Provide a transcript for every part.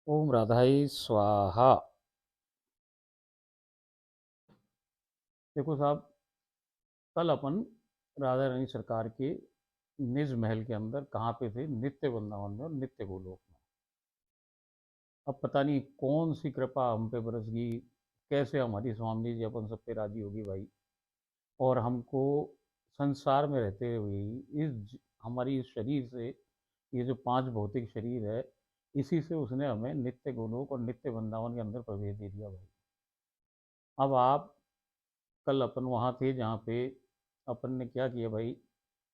ओम राधाई स्वाहा। देखो साहब, कल अपन राधा रानी सरकार के निज महल के अंदर कहाँ पे थे? नित्य वृंदावन में और नित्य गोलोक में। अब पता नहीं कौन सी कृपा हम पे बरस गई, कैसे हमारी स्वामी जी अपन सब पे राजी होगी भाई। और हमको संसार में रहते हुए ही हमारी इस शरीर से, ये जो पांच भौतिक शरीर है, इसी से उसने हमें नित्य गोलोक और नित्य वृंदावन के अंदर प्रवेश दे दिया भाई। अब आप, कल अपन वहाँ थे जहाँ पे अपन ने क्या किया भाई।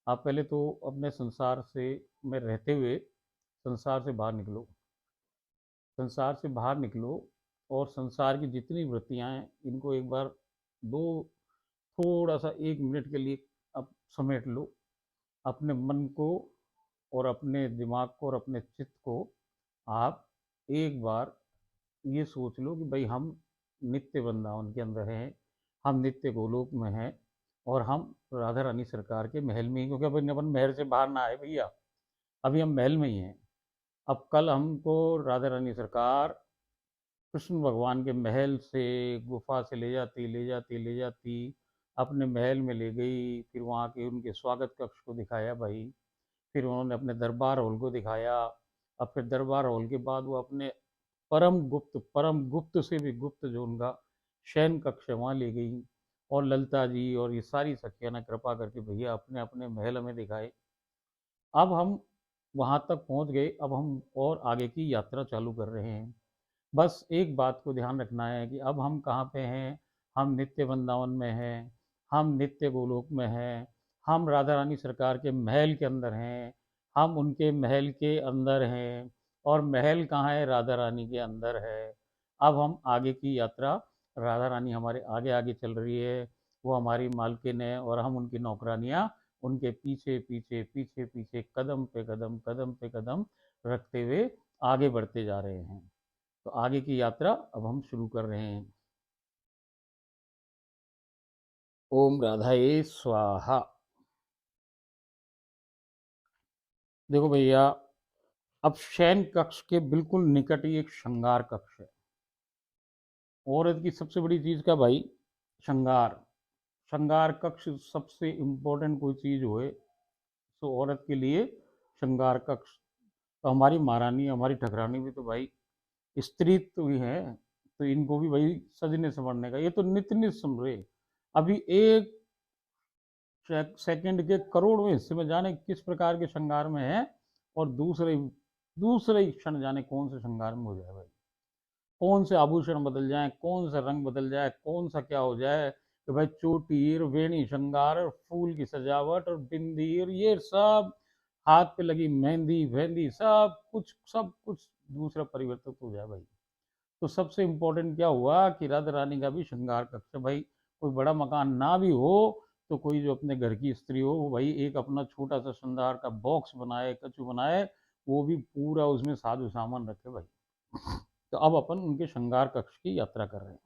आप पहले तो अपने संसार से में रहते हुए संसार से बाहर निकलो। संसार से बाहर निकलो और संसार की जितनी वृत्तियां हैं इनको एक बार दो थोड़ा सा 1 मिनट के लिए अब समेट लो। अपने मन को और अपने दिमाग को और अपने चित्त को आप एक बार ये सोच लो कि भाई हम नित्य वृंदावन के अंदर हैं, हम नित्य गोलोक में हैं और हम राधा रानी सरकार के महल में ही, क्योंकि अपन महल से बाहर ना आए भैया, अभी हम महल में ही हैं। अब कल हमको राधा रानी सरकार कृष्ण भगवान के महल से गुफा से ले जाती अपने महल में ले गई। फिर वहाँ के उनके स्वागत कक्ष को दिखाया भाई। फिर उन्होंने अपने दरबार हॉल को दिखाया। अब फिर दरबार हॉल के बाद वो अपने परम गुप्त से भी गुप्त जो उनका शयन कक्ष है वहाँ ले गई। और ललिता जी और ये सारी सखियाँ ने कृपा करके भैया अपने अपने महल हमें दिखाए। अब हम वहाँ तक पहुँच गए, अब हम और आगे की यात्रा चालू कर रहे हैं। बस एक बात को ध्यान रखना है कि अब हम कहाँ पे हैं। हम नित्य वृंदावन में हैं, हम नित्य गोलोक में हैं, हम राधा रानी सरकार के महल के अंदर हैं, हम उनके महल के अंदर हैं। और महल कहाँ है? राधा रानी के अंदर है। अब हम आगे की यात्रा, राधा रानी हमारे आगे आगे चल रही है, वो हमारी मालकिन है और हम उनकी नौकरानियाँ उनके पीछे पीछे पीछे पीछे कदम पे कदम रखते हुए आगे बढ़ते जा रहे हैं। तो आगे की यात्रा अब हम शुरू कर रहे हैं। ओम राधाए स्वाहा। देखो भैया, अब शयन कक्ष के बिल्कुल निकट ही एक श्रृंगार कक्ष है। औरत की सबसे बड़ी चीज क्या भाई? श्रृंगार। श्रृंगार कक्ष सबसे इम्पोर्टेंट कोई चीज होए तो औरत के लिए श्रृंगार कक्ष। तो हमारी महारानी, हमारी ठकरानी भी तो भाई स्त्री तो ही है, तो इनको भी भाई सजने संवरने का, ये तो नित्य नित्य संभरे। अभी एक सेकंड के करोड़वें हिस्से में जाने किस प्रकार के श्रृंगार में है, और दूसरे दूसरे ही क्षण जाने कौन से श्रृंगार में हो जाए भाई। कौन से आभूषण बदल जाए, कौन सा रंग बदल जाए, कौन सा क्या हो जाए कि भाई चोटी और वेणी श्रृंगार और फूल की सजावट और बिंदी और ये सब, हाथ पे लगी मेहंदी वेहंदी, सब कुछ दूसरा परिवर्तित हो जाए भाई। तो सबसे इम्पोर्टेंट क्या हुआ कि राधा रानी का भी श्रृंगार कक्ष भाई। कोई बड़ा मकान ना भी हो तो कोई जो अपने घर की स्त्री हो वो भाई एक अपना छोटा सा श्रृंगार का बॉक्स बनाए, कछु बनाए, वो भी पूरा उसमें साजो सामान रखे भाई। तो अब अपन उनके श्रृंगार कक्ष की यात्रा कर रहे हैं।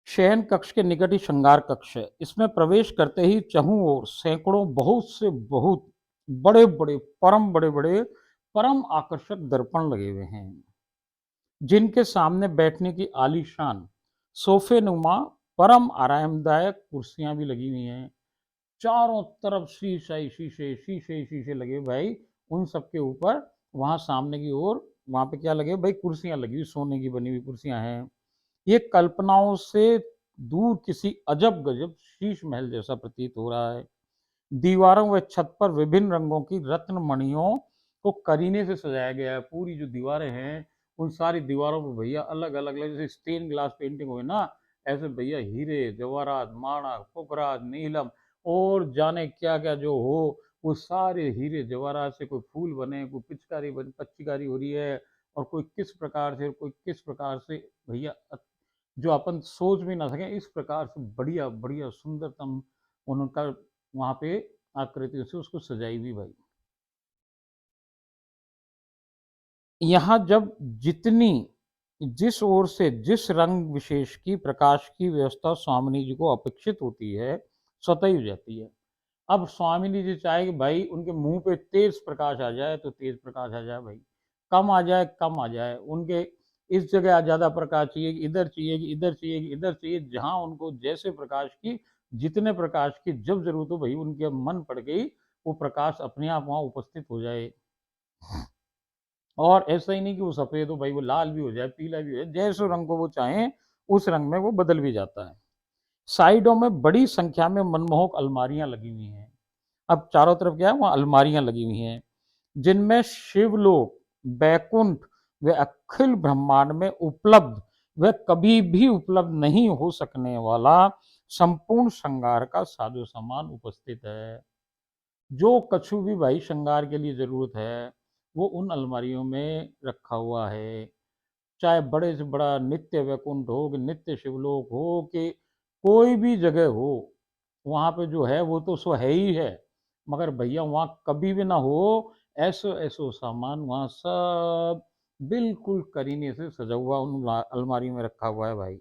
शयन कक्ष के निकट ही श्रृंगार कक्ष है। इसमें प्रवेश करते ही चहुं ओर सैकड़ों बहुत से बहुत बड़े बड़े परम आकर्षक दर्पण लगे हुए हैं, जिनके सामने बैठने की आलीशान सोफे नुमा परम आरामदायक कुर्सियां भी लगी हुई हैं। चारों तरफ शीशे शीशे शीशे शीशे लगे भाई। उन सब के ऊपर वहां सामने की ओर वहां पे क्या लगे भाई? कुर्सियां लगी हुई, सोने की बनी हुई कुर्सियां हैं। ये कल्पनाओं से दूर किसी अजब गजब शीश महल जैसा प्रतीत हो रहा है। दीवारों व छत पर विभिन्न रंगों की रत्न मणियों को करीने से सजाया गया है। पूरी जो दीवारें हैं उन सारी दीवारों पर भैया अलग अलग अलग जैसे स्टेन ग्लास पेंटिंग हुई ना, ऐसे भैया हीरे जवाहरात माणक पुखराज नीलम और जाने क्या क्या जो हो, वो सारे हीरे जवाहरात से कोई फूल बने, कोई पिचकारी बनी, पच्चीकारी हो रही है, और कोई किस प्रकार से और कोई किस प्रकार से भैया, जो अपन सोच भी ना सके इस प्रकार से बढ़िया बढ़िया सुंदरतम उनका वहां पे आकृतियों से उसको सजाई हुई भाई। यहाँ जब जितनी जिस ओर से जिस रंग विशेष की प्रकाश की व्यवस्था स्वामिनी जी को अपेक्षित होती है स्वतः ही हो जाती है। अब स्वामिनी जी चाहे कि भाई उनके मुंह पे तेज प्रकाश आ जाए तो तेज प्रकाश आ जाए भाई। कम आ जाए, कम आ जाए, उनके इस जगह ज़्यादा प्रकाश चाहिए, इधर चाहिए, कि इधर चाहिए, कि इधर चाहिए, जहाँ उनको जैसे प्रकाश की, जितने प्रकाश की जब जरूरत हो भाई, उनके मन पड़ गई, वो प्रकाश अपने आप वहाँ उपस्थित हो जाए। और ऐसा ही नहीं कि वो सफ़ेद हो भाई, वो लाल भी हो जाए, पीला भी हो जाए, जैसे रंग को वो चाहें उस रंग में वो बदल भी जाता है। साइडों में बड़ी संख्या में मनमोहक अलमारियां लगी हुई हैं। अब चारों तरफ क्या है, वहाँ अलमारियां लगी हुई हैं, जिनमें शिवलोक, बैकुंठ व अखिल ब्रह्मांड में उपलब्ध व कभी भी उपलब्ध नहीं हो सकने वाला संपूर्ण श्रृंगार का साजो सामान उपस्थित है। जो कछु भी भाई श्रृंगार के लिए जरूरत है, वो उन अलमारियों में रखा हुआ है। चाहे बड़े से बड़ा नित्य वैकुंठ हो, कि नित्य शिवलोक हो, कि कोई भी जगह हो, वहाँ पे जो है वो तो सो है ही है, मगर भैया वहाँ कभी भी ना हो, ऐसो ऐसो सामान वहाँ सब बिल्कुल करीने से सजा हुआ उन अलमारी में रखा हुआ है भाई,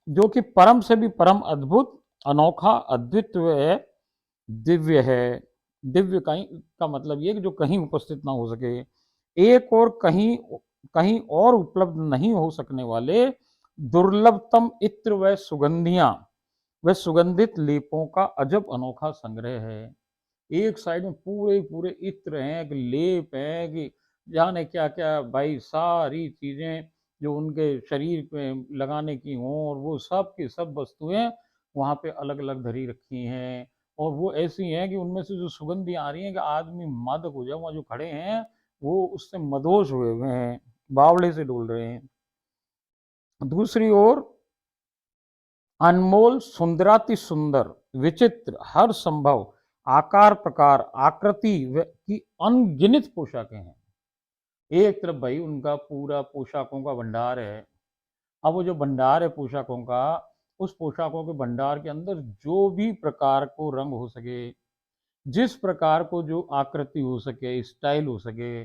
जो कि परम से भी परम अद्भुत, अनोखा, अद्वितीय, दिव्य है। दिव्य कहीं का मतलब ये कि जो कहीं उपस्थित ना हो सके, एक और कहीं कहीं और उपलब्ध नहीं हो सकने वाले दुर्लभतम इत्र व सुगंधियां व सुगंधित लेपों का अजब अनोखा संग्रह है। एक साइड में पूरे पूरे इत्र हैं, कि लेप हैं, कि जाने क्या क्या भाई, सारी चीजें जो उनके शरीर पे लगाने की हों, और वो सब की सब वस्तुएं वहाँ पे अलग अलग धरी रखी हैं। और वो ऐसी हैं कि उनमें से जो सुगंधी आ रही है, कि आदमी मादक हो जाए, वहाँ जो खड़े हैं वो उससे मदोष हुए हुए हैं, बावड़े से डोल रहे हैं। दूसरी ओर अनमोल, सुंदराति सुंदर, विचित्र, हर संभव आकार, प्रकार, आकृति की अनगिनत पोशाकें हैं। एक तरफ भाई उनका पूरा पोशाकों का भंडार है। अब वो जो भंडार है पोशाकों का, उस पोशाकों के भंडार के अंदर जो भी प्रकार को रंग हो सके, जिस प्रकार को जो आकृति हो सके, स्टाइल हो सके,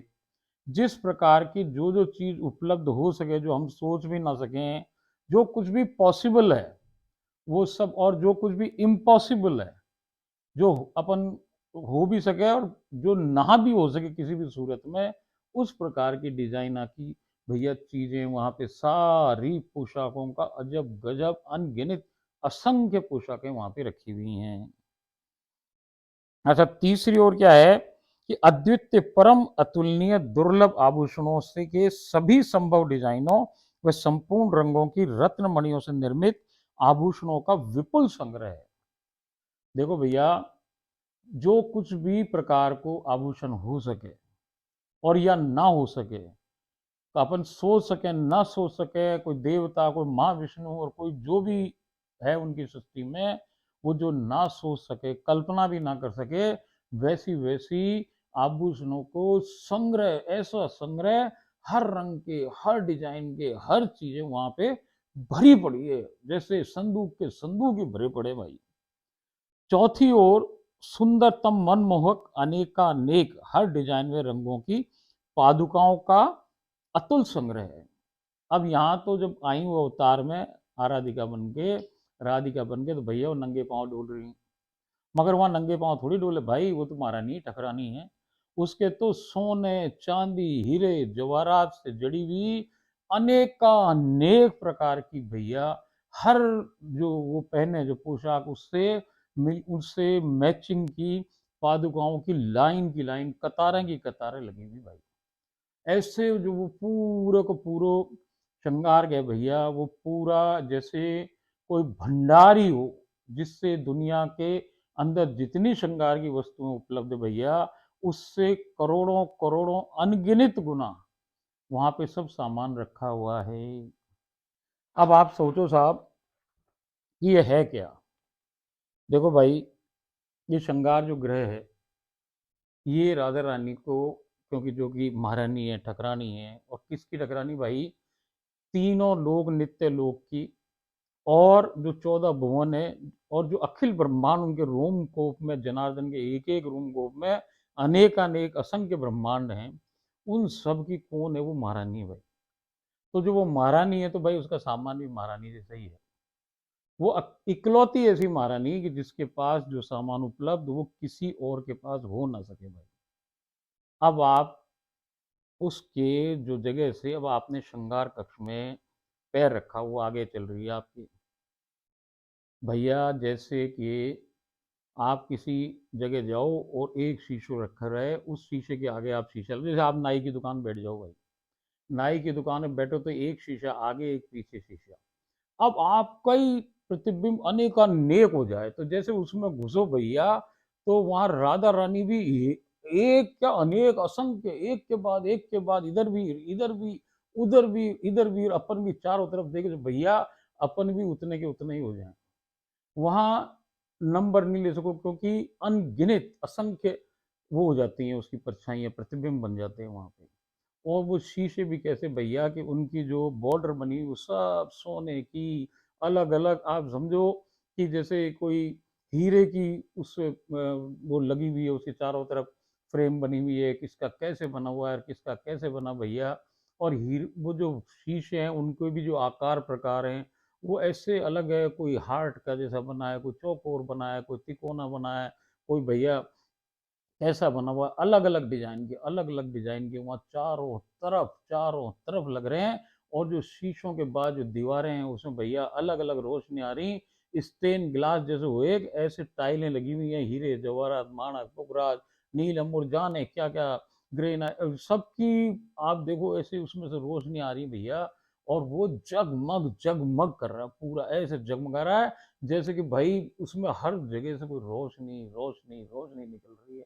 जिस प्रकार की जो जो चीज उपलब्ध हो सके, जो हम सोच भी ना सकें, जो कुछ भी पॉसिबल है वो सब, और जो कुछ भी इम्पॉसिबल है, जो अपन हो भी सके और जो ना भी हो सके किसी भी सूरत में, उस प्रकार की डिजाइना की भैया चीजें वहां पे, सारी पोशाकों का अजब गजब अनगिनत असंख्य पोशाकें वहां पे रखी हुई हैं। अच्छा, तीसरी ओर क्या है, कि अद्वितीय, परम अतुलनीय, दुर्लभ आभूषणों से के सभी संभव डिजाइनों व संपूर्ण रंगों की रत्न मणियों से निर्मित आभूषणों का विपुल संग्रह है। देखो भैया, जो कुछ भी प्रकार को आभूषण हो सके और या ना हो सके, तो अपन सोच सके ना सोच सके, कोई देवता, कोई माँ विष्णु, और कोई जो भी है उनकी सृष्टि में, वो जो ना सोच सके, कल्पना भी ना कर सके, वैसी वैसी आभूषणों को संग्रह, ऐसा संग्रह, हर रंग के, हर डिजाइन के, हर चीजें वहां पे भरी पड़ी है, जैसे संदूक के संदूक ही भरे पड़े भाई। चौथी ओर सुंदरतम, मनमोहक, अनेकानेक, हर डिजाइन में रंगों की पादुकाओं का अतुल संग्रह है। अब यहाँ तो जब आई वो अवतार में आराधिका बन के, राधिका बन के, तो भैया वो नंगे पांव डोल रही हैं। मगर वहां नंगे पांव थोड़ी डोले भाई, वो तो महारानी ठकरानी है। उसके तो सोने, चांदी, हीरे जवाहरात से जड़ी हुई अनेकानेक प्रकार की भैया, हर जो वो पहने जो पोशाक, उससे उससे मैचिंग की पादुकाओं की लाइन, कतारें की कतारें लगी हुई भाई। ऐसे जो वो पूरा को पूरो श्रृंगार गए भैया, वो पूरा जैसे कोई भंडारी हो, जिससे दुनिया के अंदर जितनी श्रृंगार की वस्तुएं उपलब्ध है भैया, उससे करोड़ों करोड़ों अनगिनत गुना वहां पे सब सामान रखा हुआ है। अब आप सोचो साहब कि ये है क्या। देखो भाई, ये श्रृंगार जो ग्रह है, ये राधा रानी को, क्योंकि जो कि महारानी है, ठकरानी है, और किसकी ठकरानी भाई, तीनों लोग, नित्य लोक की, और जो 14 भुवन है, और जो अखिल ब्रह्मांड, उनके रोम कोप में, जनार्दन के एक एक रोम कोप में अनेक अनेक असंख्य ब्रह्मांड हैं, उन सब की कौन है, वो महारानी है भाई। तो जो वो महारानी है, तो भाई उसका सामान भी महारानी जैसा ही है। वो इकलौती ऐसी महारानी कि जिसके पास जो सामान उपलब्ध, वो किसी और के पास हो ना सके भाई। अब आप उसके जो जगह से अब आपने श्रृंगार कक्ष में पैर रखा, वो आगे चल रही है आपकी। भैया जैसे कि आप किसी जगह जाओ और एक शीशो रखा रहे, उस शीशे के आगे आप शीशा, जैसे आप नाई की दुकान बैठ जाओ भाई, नाई की दुकान में बैठो तो एक शीशा आगे एक पीछे शीशा, अब आपका ही प्रतिबिंब अनेकानेक हो जाए, तो जैसे उसमें घुसो भैया, तो वहां राधा रानी भी एक क्या अनेक असंख्य, एक के बाद एक के बाद, इधर भी इधर भी उधर भी इधर भी, और अपन भी चारों तरफ देखे तो भैया अपन भी उतने के उतने ही हो जाए, वहां नंबर नहीं ले सको, क्योंकि अनगिनत असंख्य वो हो जाती हैं, उसकी परछाइयाँ प्रतिबिंब बन जाते हैं वहां पे। और वो शीशे भी कैसे भैया कि उनकी जो बॉर्डर बनी वो सब सोने की, अलग अलग आप समझो कि जैसे कोई हीरे की उस वो लगी हुई है, उसके चारों तरफ फ्रेम बनी हुई है, किसका कैसे बना हुआ है, किसका कैसे बना भैया। और हीर वो जो शीशे हैं उनके भी जो आकार प्रकार हैं वो ऐसे अलग है, कोई हार्ट का जैसा बना है, कोई चौकोर बना है, कोई तिकोना बना है, कोई भैया ऐसा बना हुआ, अलग अलग डिजाइन के, अलग अलग डिजाइन के वहाँ चारों तरफ लग रहे हैं। और जो शीशों के बाद जो दीवारें हैं उसमें भैया अलग अलग रोशनी आ रही, स्टेन ग्लास जैसे वो एक ऐसे टाइलें लगी हुई हैं, हीरे जवाहरात माणक पुखराज नीलम और जाने क्या क्या ग्रेनाइट सबकी, आप देखो ऐसे उसमें से रोशनी आ रही भैया। और वो जगमग जगमग कर रहा है, पूरा ऐसे जगमगा रहा है जैसे कि भाई उसमें हर जगह से कोई रोशनी रोशनी रोशनी निकल रही है।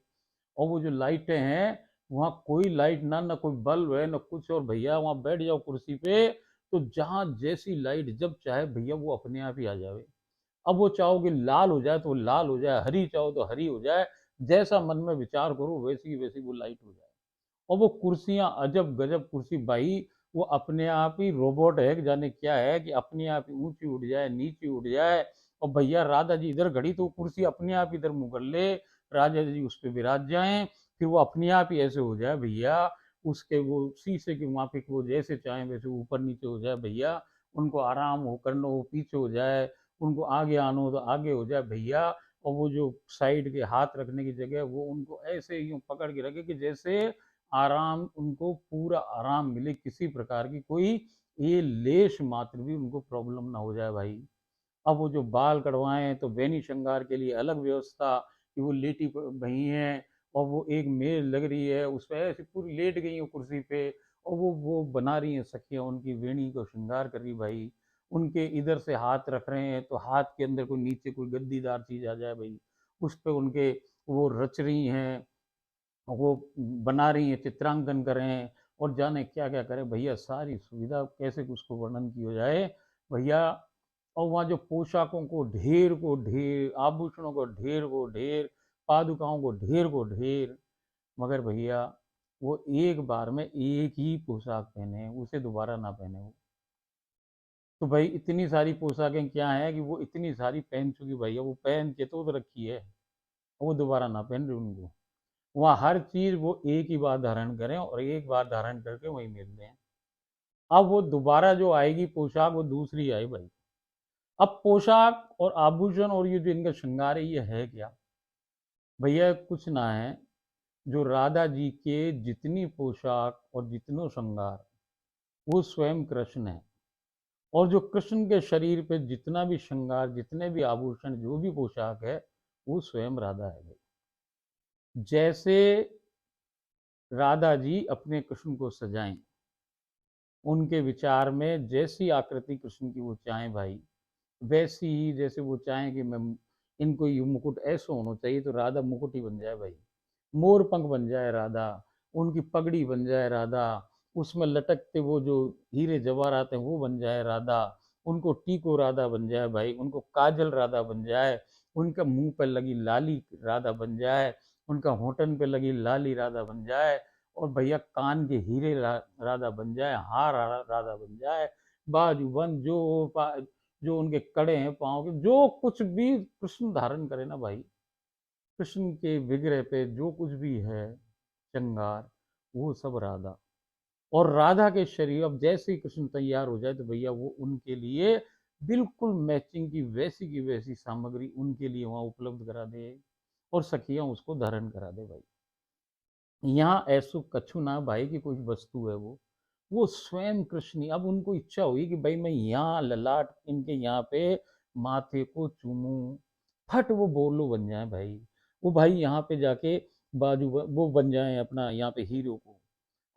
और वो जो लाइटें हैं, वहाँ कोई लाइट ना कोई बल्ब है ना कुछ, और भैया वहाँ बैठ जाओ कुर्सी पे, तो जहाँ जैसी लाइट जब चाहे भैया वो अपने आप ही आ जावे। अब वो चाहो कि लाल हो जाए तो लाल हो जाए, हरी चाहो तो हरी हो जाए, जैसा मन में विचार करो वैसी वैसी वो लाइट हो जाए। और वो कुर्सियां अजब गजब कुर्सी भाई, वो अपने आप ही रोबोट है, जाने क्या है कि अपने आप ही ऊंची उठ जाए नीचे उठ जाए। और भैया राधा जी इधर घड़ी तो कुर्सी अपने आप इधर मुँह कर ले, राजा जी उस पर विराज जाए, फिर वो अपने आप ही ऐसे हो जाए भैया। उसके वो शीशे के माफिक वो जैसे चाहे वैसे ऊपर नीचे हो जाए भैया। उनको आराम हो करना हो पीछे हो जाए, उनको आगे आना हो तो आगे हो जाए भैया। और वो जो साइड के हाथ रखने की जगह वो उनको ऐसे यूं पकड़ के रखे कि जैसे आराम, उनको पूरा आराम मिले, किसी प्रकार की कोई ये लेश मात्र भी उनको प्रॉब्लम ना हो जाए भाई। अब वो जो बाल कटवाएं तो बेनी श्रृंगार के लिए अलग व्यवस्था कि वो लेटी वही हैं, और वो एक मेज लग रही है उस पर ऐसे पूरी लेट गई है कुर्सी पे, और वो बना रही हैं सखियां उनकी वेणी को श्रृंगार कर रही भाई। उनके इधर से हाथ रख रहे हैं तो हाथ के अंदर कोई नीचे कोई गद्दीदार चीज आ जाए भाई, उस पर उनके वो रच रही हैं, वो बना रही हैं, चित्रांकन कर रहे हैं, और जाने क्या क्या करें भैया, सारी सुविधा कैसे उसको वर्णन की हो जाए भैया। और वहाँ जो पोशाकों को ढेर, आभूषणों को ढेर, पादुकाओं को ढेर, मगर भैया वो एक बार में एक ही पोशाक पहने, उसे दोबारा ना पहने वो। तो भाई इतनी सारी पोशाकें क्या है कि वो इतनी सारी पहन चुकी भैया, वो पहन के तो रखी है, वो दोबारा ना पहन रही उनको। वहाँ हर चीज वो एक ही बार धारण करें और एक बार धारण करके वही मिल दें। अब वो दोबारा जो आएगी पोशाक वो दूसरी आए भाई। अब पोशाक और आभूषण और ये जो इनका श्रृंगार है ये है क्या भैया, कुछ ना है, जो राधा जी के जितनी पोशाक और जितनो श्रृंगार वो स्वयं कृष्ण है। और जो कृष्ण के शरीर पे जितना भी श्रृंगार, जितने भी आभूषण, जो भी पोशाक है, वो स्वयं राधा है भाई। जैसे राधा जी अपने कृष्ण को सजाएं, उनके विचार में जैसी आकृति कृष्ण की वो चाहें भाई, वैसी ही जैसे वो चाहें कि मैं इनको ये मुकुट ऐसा होना चाहिए तो राधा मुकुट ही बन जाए भाई, मोर पंख बन जाए राधा, उनकी पगड़ी बन जाए राधा, उसमें लटकते वो जो हीरे जवाहरात हैं वो बन जाए राधा, उनको टीको राधा बन जाए भाई, उनको काजल राधा बन जाए, उनका मुंह पर लगी लाली राधा बन जाए, उनका होठन पे लगी लाली राधा बन जाए, और भैया कान के हीरे राधा बन जाए, हार राधा बन जाए, बाजू बंद जो उनके कड़े हैं पाँव के, जो कुछ भी कृष्ण धारण करे ना भाई, कृष्ण के विग्रह पे जो कुछ भी है श्रृंगार, वो सब राधा। और राधा के शरीर अब जैसे ही कृष्ण तैयार हो जाए तो भैया वो उनके लिए बिल्कुल मैचिंग की वैसी सामग्री उनके लिए वहां उपलब्ध करा दे, और सखियां उसको धारण करा दे भाई। यहाँ ऐसो कछु ना भाई कि कोई वस्तु है वो स्वयं कृष्ण ही। अब उनको इच्छा हुई कि भाई मैं यहाँ ललाट इनके यहाँ पे माथे को चूमूं, फट वो बोलो बन जाए भाई। वो भाई यहाँ पे जाके वो बन जाए अपना यहाँ पे हीरो को।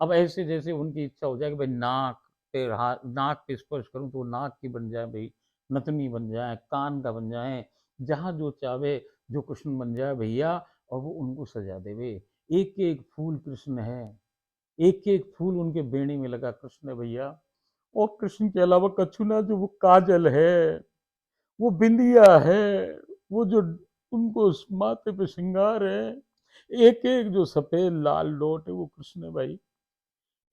अब ऐसे जैसे उनकी इच्छा हो जाए कि भाई नाक पे स्पर्श करूं तो वो नाक की बन जाए भाई, नथनी बन जाए, कान का बन जाए, जहां जो चाहे जो कृष्ण बन जाए भैया। और वो उनको सजा देवे। एक एक फूल कृष्ण है, एक एक फूल उनके बेणी में लगा कृष्ण है भैया। और कृष्ण के अलावा कछु ना, जो वो काजल है, वो बिंदिया है, वो जो उनको माथे पे श्रृंगार है, एक एक जो सफेद लाल डॉट है वो कृष्ण है भाई।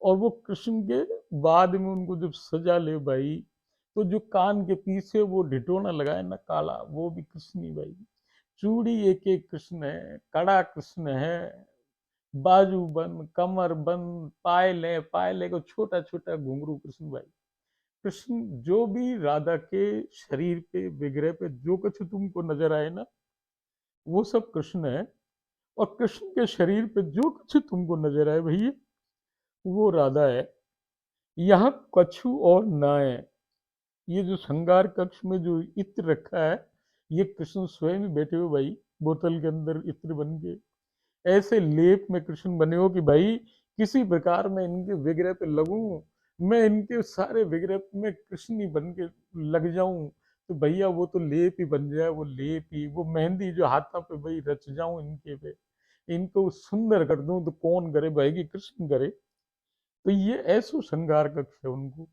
और वो कृष्ण के बाद में उनको जब सजा ले भाई, तो जो कान के पीछे वो ढिटोना लगाए ना काला, वो भी कृष्ण ही भाई। चूड़ी एक एक कृष्ण है, कड़ा कृष्ण है, बाजू बंद, कमर बंद, पायले पायले को छोटा छोटा घुंघरू कृष्ण भाई। कृष्ण जो भी राधा के शरीर पे विग्रह पे जो कुछ तुमको नजर आए ना, वो सब कृष्ण है। और कृष्ण के शरीर पे जो कुछ तुमको नजर आए भैया, वो राधा है। यहाँ कछु और ना है। ये जो श्रृंगार कक्ष में जो इत्र रखा है, ये कृष्ण स्वयं ही बैठे हो भाई, बोतल के अंदर इत्र बन के। ऐसे लेप में कृष्ण बने हो कि भाई किसी प्रकार मैं इनके विग्रह पे लगूं, मैं इनके सारे विग्रह में कृष्ण ही बन के लग जाऊं, तो भैया वो तो लेप ही बन जाए। वो लेप ही, वो मेहंदी जो हाथों पे भाई रच जाऊं इनके पे, इनको सुंदर कर दूं, तो कौन करे भाई कि कृष्ण करे। तो ये ऐसो श्रृंगार कक्ष है उनको।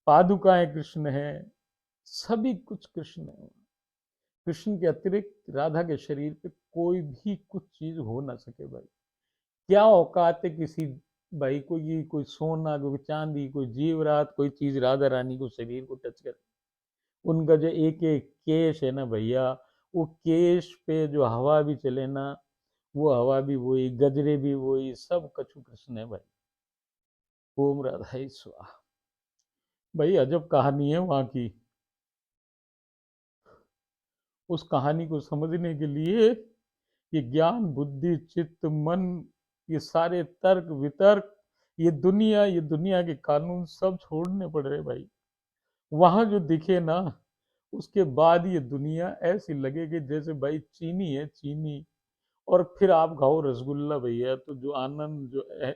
पादुकाएं कृष्ण है, सभी कुछ कृष्ण है। कृष्ण के अतिरिक्त राधा के शरीर पे कोई भी कुछ चीज हो ना सके भाई। क्या औकात है किसी भाई को, ये कोई सोना कोई चांदी कोई जीवरात कोई चीज राधा रानी को शरीर को टच करे। उनका जो एक एक केश है ना भैया, वो केश पे जो हवा भी चले ना, वो हवा भी वही, गजरे भी वही, सब कछु कृष्ण है भाई। ओम राधा स्वाहा। भाई अजब कहानी है वहां की। उस कहानी को समझने के लिए ये ज्ञान बुद्धि चित्त मन, ये सारे तर्क वितर्क, ये दुनिया के कानून सब छोड़ने पड़ रहे भाई। वहां जो दिखे ना, उसके बाद ये दुनिया ऐसी लगेगी जैसे भाई चीनी है चीनी। और फिर आप खाओ रसगुल्ला भैया, तो जो आनंद जो है,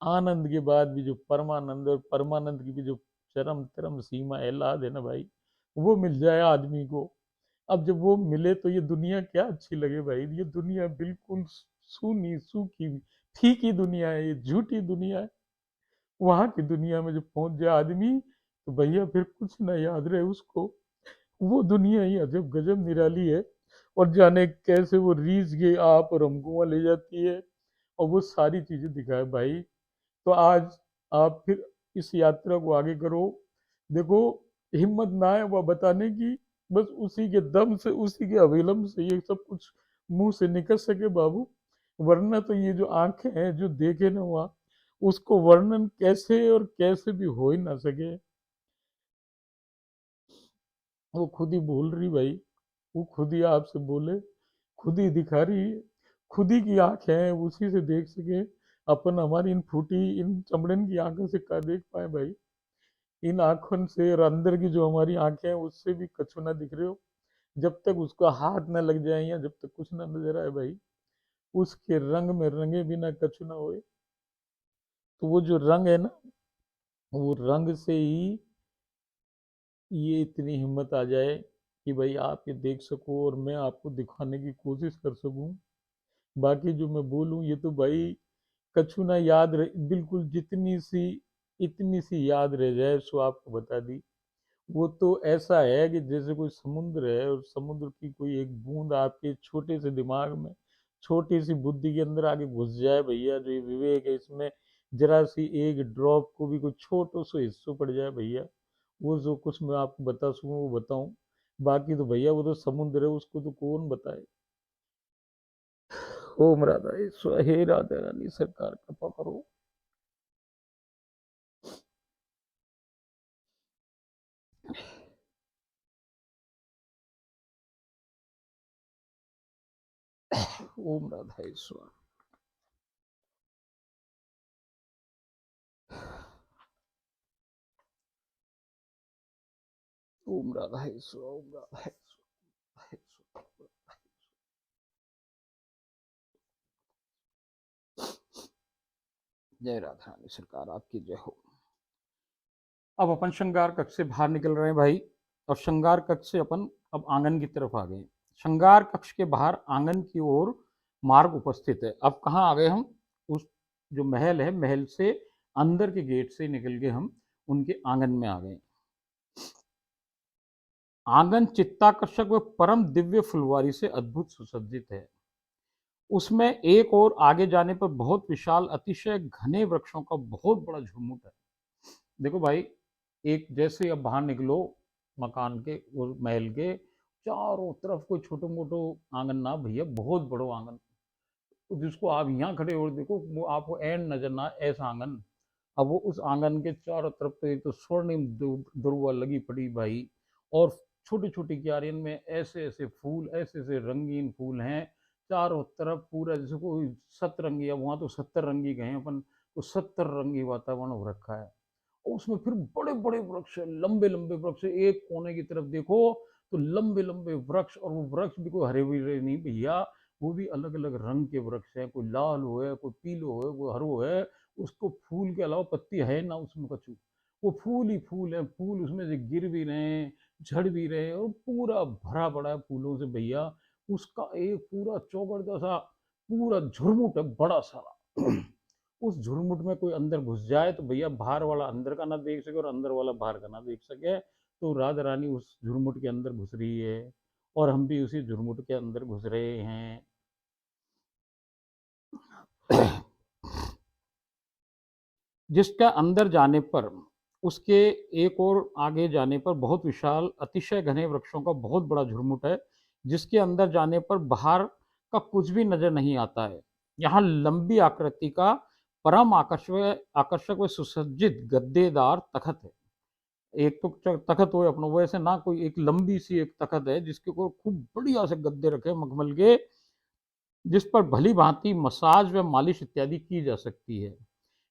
आनंद के बाद भी जो परमानंद, और परमानंद की भी जो चरम तरम सीमा एलाद है ना भाई, वो मिल जाए आदमी को। अब जब वो मिले तो ये दुनिया क्या अच्छी लगे भाई। ये दुनिया बिल्कुल सूनी सूखी फीकी दुनिया है, ये झूठी दुनिया है। वहां की दुनिया में जब पहुंच जाए आदमी, तो भैया फिर कुछ ना याद रहे उसको। वो दुनिया ही अजब गजब निराली है। और जाने कैसे वो रीझ के आप और हमको वहां ले जाती है, और वो सारी चीजें दिखाए भाई। तो आज आप फिर इस यात्रा को आगे करो। देखो, हिम्मत ना है वह बताने की, बस उसी के दम से उसी के अविलंब से ये सब कुछ मुंह से निकल सके बाबू। वरना तो ये जो आंखें हैं जो देखे ना वहाँ, उसको वर्णन कैसे और कैसे भी हो ही ना सके। वो खुद ही बोल रही भाई, वो खुद ही आपसे बोले, खुद ही दिखा रही है, खुद ही की आंखें हैं, उसी से देख सके। अपन हमारी इन फूटी इन चमड़न की आंखों से क्या देख पाए भाई। इन आंखों से और अंदर की जो हमारी आंखें हैं उससे भी कछु ना दिख रहे हो। जब तक उसका हाथ ना लग जाए, या जब तक कुछ ना नजर आए भाई, उसके रंग में रंगे बिना कछु ना होए। तो वो जो रंग है ना, वो रंग से ही ये इतनी हिम्मत आ जाए कि भाई आप ये देख सको और मैं आपको दिखाने की कोशिश कर सकूं। बाकी जो मैं बोलूं ये तो भाई कछु ना याद रह, बिल्कुल जितनी सी इतनी सी याद रह जाए सो आपको बता दी। वो तो ऐसा है कि जैसे कोई समुद्र है, और समुद्र की कोई एक बूंद आपके छोटे से दिमाग में, छोटी सी बुद्धि के अंदर आके घुस जाए भैया, जो ये विवेक है इसमें जरा सी एक ड्रॉप को भी कोई छोटो सो हिस्सों पड़ जाए भैया, वो जो कुछ मैं आपको बता सकूँ वो बताऊं। बाकी तो भैया वो तो समुद्र है, उसको तो कौन बताए। ओम राधा, हे राधा रानी सरकार कृपा करो। ओम राधा ईश्वर। ओम राधा ओम राधा जय राधा रानी सरकार आपकी जय हो। अब अपन श्रृंगार कक्ष से बाहर निकल रहे हैं भाई, और श्रृंगार कक्ष से अपन अब आंगन की तरफ आ गए। श्रृंगार कक्ष के बाहर आंगन की ओर मार्ग उपस्थित है। अब कहाँ आ गए हम? उस जो महल है, महल से अंदर के गेट से निकल के हम उनके आंगन में आ गए। आंगन चित्ताकर्षक व परम दिव्य फुलवारी से अद्भुत सुसज्जित है। उसमें एक और आगे जाने पर बहुत विशाल अतिशय घने वृक्षों का बहुत बड़ा झुरमुट है। देखो भाई, एक जैसे अब बाहर निकलो मकान के और महल के, चारों तरफ कोई छोटो मोटो आंगन ना भैया, बहुत बड़ो आंगन। तो जिसको आप यहाँ खड़े हो देखो, वो आपको एंड नजर ना ऐसा आंगन। अब वो उस आंगन के चारों तरफ पे तो स्वर्णिम दुर्वा लगी पड़ी भाई, और छोटी छोटी क्यारियों में ऐसे ऐसे फूल, ऐसे ऐसे रंगीन फूल हैं चारों तरफ। पूरा जैसे कोई सतरंगी, अब वहाँ तो 70 रंगी गए अपन, तो 70 रंगी वातावरण हो रखा है। और उसमें फिर बड़े बड़े वृक्ष है, लंबे लंबे वृक्ष। एक कोने की तरफ देखो तो लंबे लंबे वृक्ष, और वो वृक्ष भी कोई हरे भरे नहीं भैया, वो भी अलग अलग रंग के वृक्ष हैं। कोई लाल हो है, कोई पीलो है, कोई हरो है। उसको फूल के अलावा पत्ती है ना उसमें कछु, वो फूल ही फूल है। फूल उसमें से गिर भी रहे हैं, झड़ भी रहे हैं, और पूरा भरा पड़ा है फूलों से भैया। उसका एक पूरा चौगड़ सा पूरा झुरमुट है बड़ा सारा। उस झुरमुट में कोई अंदर घुस जाए तो भैया बाहर वाला अंदर का ना देख सके और अंदर वाला बाहर का ना देख सके। तो राधा रानी उस झुरमुट के अंदर घुस रही है, और हम भी उसी झुरमुट के अंदर घुस रहे हैं। जिसका अंदर जाने पर, उसके एक और आगे जाने पर बहुत विशाल अतिशय घने वृक्षों का बहुत बड़ा झुरमुट है, जिसके अंदर जाने पर बाहर का कुछ भी नजर नहीं आता है। यहाँ लंबी आकृति का परम आकर्षक व सुसज्जित गद्देदार तखत है। एक तो तखत हो अपना, वो ऐसे ना, कोई एक लंबी सी एक तखत है जिसके ऊपर खूब बढ़िया से गद्दे रखे मखमल के, जिस पर भली भांति मसाज व मालिश इत्यादि की जा सकती है।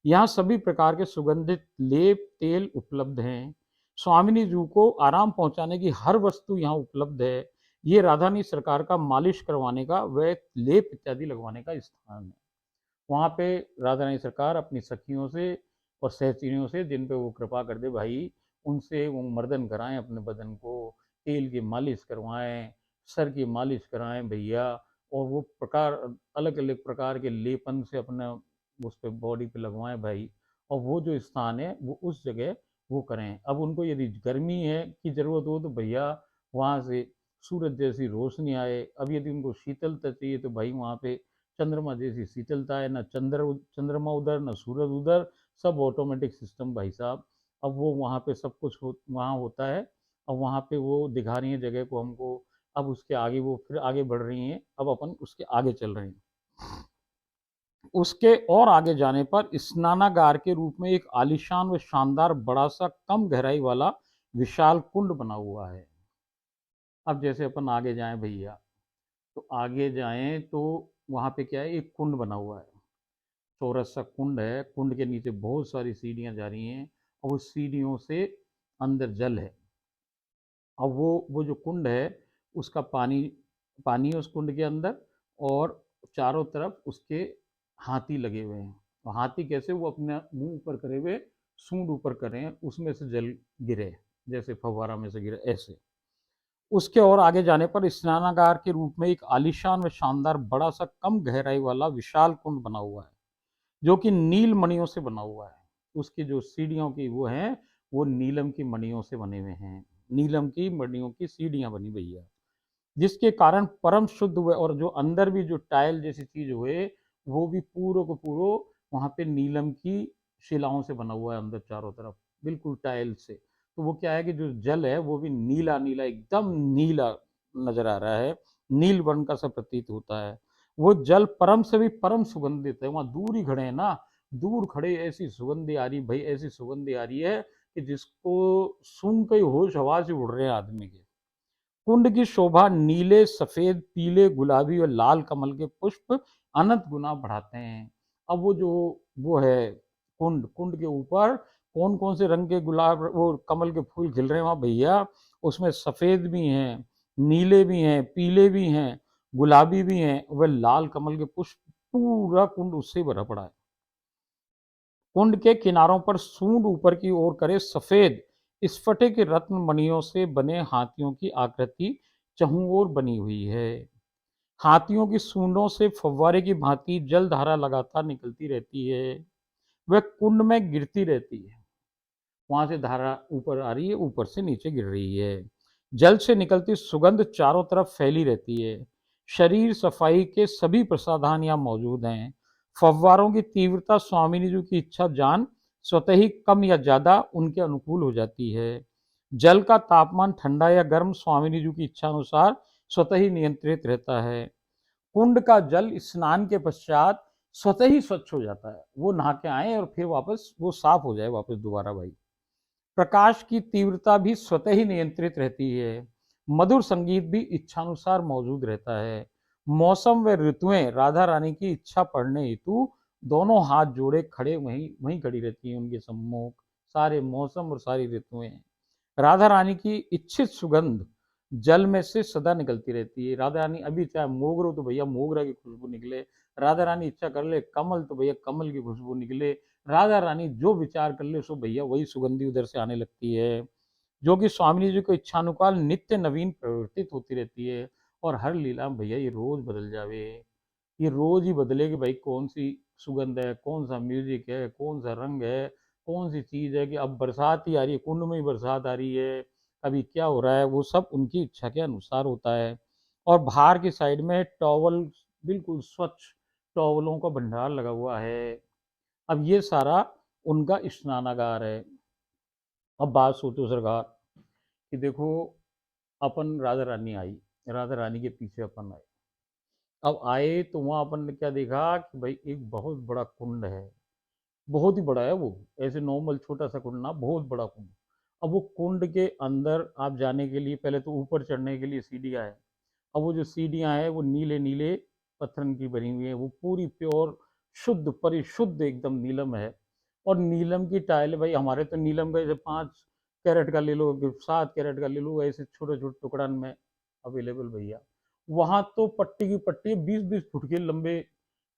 यहाँ सभी प्रकार के सुगंधित लेप तेल उपलब्ध हैं। स्वामिनी जी को आराम पहुंचाने की हर वस्तु यहाँ उपलब्ध है। ये राधानी सरकार का मालिश करवाने का व लेप इत्यादि लगवाने का स्थान है। वहाँ पे राधा रानी सरकार अपनी सखियों से और सहचरियों से, जिन पे वो कृपा कर दे भाई, उनसे वो मर्दन कराएं अपने बदन को, तेल की मालिश करवाएं, सर की मालिश कराएं भैया। और वो प्रकार अलग अलग प्रकार के लेपन से अपना उस पर बॉडी पे लगवाएं भाई। और वो जो स्थान है वो उस जगह वो करें। अब उनको यदि गर्मी है की ज़रूरत हो तो भैया वहाँ से सूरज जैसी रोशनी आए। अब यदि उनको शीतलता चाहिए तो भाई वहाँ पे चंद्रमा जैसी शीतलता है, ना चंद्रमा उधर ना सूरज उधर, सब ऑटोमेटिक सिस्टम भाई साहब। अब वो वहाँ पे सब कुछ वहाँ होता है। अब वहाँ पे वो दिखा रही है जगह को हमको। अब उसके आगे वो फिर आगे बढ़ रही हैं, अब अपन उसके आगे चल रहे हैं। उसके और आगे जाने पर स्नानागार के रूप में एक आलीशान व शानदार बड़ा सा कम गहराई वाला विशाल कुंड बना हुआ है। अब जैसे अपन आगे जाएं भैया, तो आगे जाएं तो वहाँ पे क्या है, एक कुंड बना हुआ है, चौरस सा कुंड है। कुंड के नीचे बहुत सारी सीढ़ियाँ जा रही हैं, और उस सीढ़ियों से अंदर जल है। अब वो जो कुंड है उसका पानी पानी है उस कुंड के अंदर, और चारों तरफ उसके हाथी लगे हुए हैं। और हाथी कैसे, वो अपने मुंह ऊपर करे हुए, सूंड ऊपर करे हैं, उसमें से जल गिरे, जैसे फव्वारा में से गिरे ऐसे। उसके और आगे जाने पर स्नानागार के रूप में एक आलीशान व शानदार बड़ा सा कम गहराई वाला विशाल कुंड बना हुआ है, जो कि नील मणियों से बना हुआ है। उसकी जो सीढ़ियों की वो हैं, वो नीलम की मणियों से बने हुए हैं। नीलम की मणियों की सीढ़ियां बनी हुई है, जिसके कारण परम शुद्ध हुए। और जो अंदर भी जो टाइल जैसी चीज हुए, वो भी पूरो को पूरो वहां पे नीलम की शिलाओं से बना हुआ है अंदर चारों तरफ, बिल्कुल टाइल से। तो वो क्या है कि जो जल है वो भी नीला नीला, एकदम नीला नजर आ रहा है, नील वर्ण का सा प्रतीत होता है। वो जल परम से भी परम सुगंधित है। वहां दूर ही खड़े हैं ना, दूर खड़े ऐसी सुगंधी आ रही भाई, ऐसी सुगंधी आ रही है कि जिसको सूंघ के होश हवा से उड़ रहे हैं आदमी के। कुंड की शोभा नीले सफेद पीले गुलाबी और लाल कमल के पुष्प अनंत गुना बढ़ाते हैं। अब वो जो वो है कुंड, कुंड के ऊपर कौन कौन से रंग के गुलाब वो कमल के फूल खिल रहे हैं वहां भैया। उसमें सफेद भी हैं, नीले भी हैं, पीले भी हैं, गुलाबी भी हैं, वह लाल कमल के पुष्प, पूरा कुंड उससे भरा पड़ा है। कुंड के किनारों पर सूंड ऊपर की ओर करे सफेद स्फटिक के रत्न मणियों से बने हाथियों की आकृति चहुं ओर बनी हुई है। हाथियों की सूंडों से फव्वारे की भांति जल धारा लगातार निकलती रहती है, वह कुंड में गिरती रहती है। वहां से धारा ऊपर आ रही है, ऊपर से नीचे गिर रही है। जल से निकलती सुगंध चारों तरफ फैली रहती है। शरीर सफाई के सभी प्रसाधन यहाँ मौजूद हैं। फव्वारों की तीव्रता स्वामिनी जी की इच्छा जान स्वतः ही कम या ज्यादा उनके अनुकूल हो जाती है। जल का तापमान ठंडा या गर्म स्वामिनी जी की इच्छा अनुसार स्वतः ही नियंत्रित रहता है। कुंड का जल स्नान के पश्चात स्वतः ही स्वच्छ हो जाता है। वो नहा के आए और फिर वापस वो साफ हो जाए वापस दोबारा भाई। प्रकाश की तीव्रता भी स्वतः ही नियंत्रित रहती है। मधुर संगीत भी इच्छानुसार मौजूद रहता है। मौसम व ऋतुएं राधा रानी की इच्छा पढ़ने हेतु दोनों हाथ जोड़े खड़े वहीं वहीं खड़ी रहती हैं उनके सम्मुख। सारे मौसम और सारी ऋतुएं राधा रानी की इच्छित सुगंध जल में से सदा निकलती रहती है। राधा रानी अभी चाहे मोगरो तो भैया मोगरा की खुशबू निकले, राधा रानी इच्छा कर ले कमल तो भैया कमल की खुशबू निकले, राधा रानी जो विचार कर ले सो भैया वही सुगंधी उधर से आने लगती है, जो कि स्वामी जी को इच्छानुकाल नित्य नवीन प्रवर्तित होती रहती है। और हर लीला में भैया ये रोज बदल जावे, ये रोज ही बदले कि भाई कौन सी सुगंध है, कौन सा म्यूजिक है, कौन सा रंग है, कौन सी चीज है। कि अब बरसात ही आ रही है, कुंड में ही बरसात आ रही है, अभी क्या हो रहा है, वो सब उनकी इच्छा के अनुसार होता है। और बाहर की साइड में टॉवल, बिल्कुल स्वच्छ टॉवलों का भंडार लगा हुआ है। अब ये सारा उनका स्नानागार है। अब बात सोचो सरकार कि देखो, अपन राधा रानी आई, राधा रानी के पीछे अपन आए। अब आए तो वहाँ अपन ने क्या देखा कि भाई एक बहुत बड़ा कुंड है, बहुत ही बड़ा है वो, ऐसे नॉर्मल छोटा सा कुंड ना, बहुत बड़ा कुंड। अब वो कुंड के अंदर आप जाने के लिए पहले तो ऊपर चढ़ने के लिए सीढ़ियाँ है। अब वो जो सीढ़ियाँ हैं वो नीले नीले पत्थर की बनी हुई है, वो पूरी प्योर शुद्ध परिशुद्ध एकदम नीलम है। और नीलम की टाइल भाई, हमारे तो नीलम का जैसे 5 कैरेट का ले लो, 7 कैरेट का ले लो, ऐसे छोटे छोटे टुकड़न में अवेलेबल भैया। वहां तो पट्टी की पट्टी 20-20 फुट के लंबे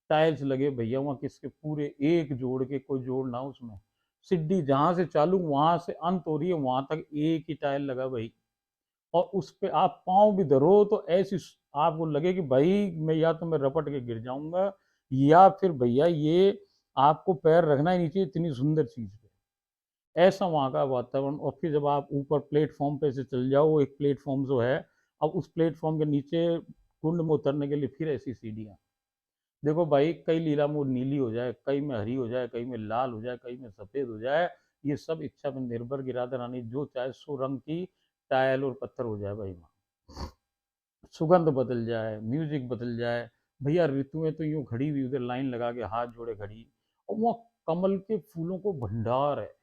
टाइल्स लगे भैया वहाँ, किसके पूरे एक जोड़ के, कोई जोड़ ना उसमें। सीढ़ी जहां से चालू वहां से अंत हो रही है वहां तक एक ही टाइल लगा भाई। और उस पे आप पाँव भी धरो तो ऐसी आपको लगे कि भाई मैं या तो मैं रपट के गिर जाऊंगा, या फिर भैया ये आपको पैर रखना ही नीचे, इतनी सुंदर चीज है ऐसा वहाँ का वातावरण। और फिर जब आप ऊपर प्लेटफॉर्म पे से चल जाओ, वो एक प्लेटफॉर्म जो है, अब उस प्लेटफॉर्म के नीचे कुंड में उतरने के लिए फिर ऐसी सीढ़ियाँ। देखो भाई, कई लीला में वो नीली हो जाए, कई में हरी हो जाए, कई में लाल हो जाए, कई में सफेद हो जाए, ये सब इच्छा पर निर्भर की राधा रानी जो चाहे सो रंग की टायल और पत्थर हो जाए भाई वहाँ। सुगंध बदल जाए, म्यूजिक बदल जाए भैया, ऋतुएं तो यूं खड़ी हुई उधर लाइन लगा के हाथ जोड़े खड़ी। और वहाँ कमल के फूलों को भंडार है,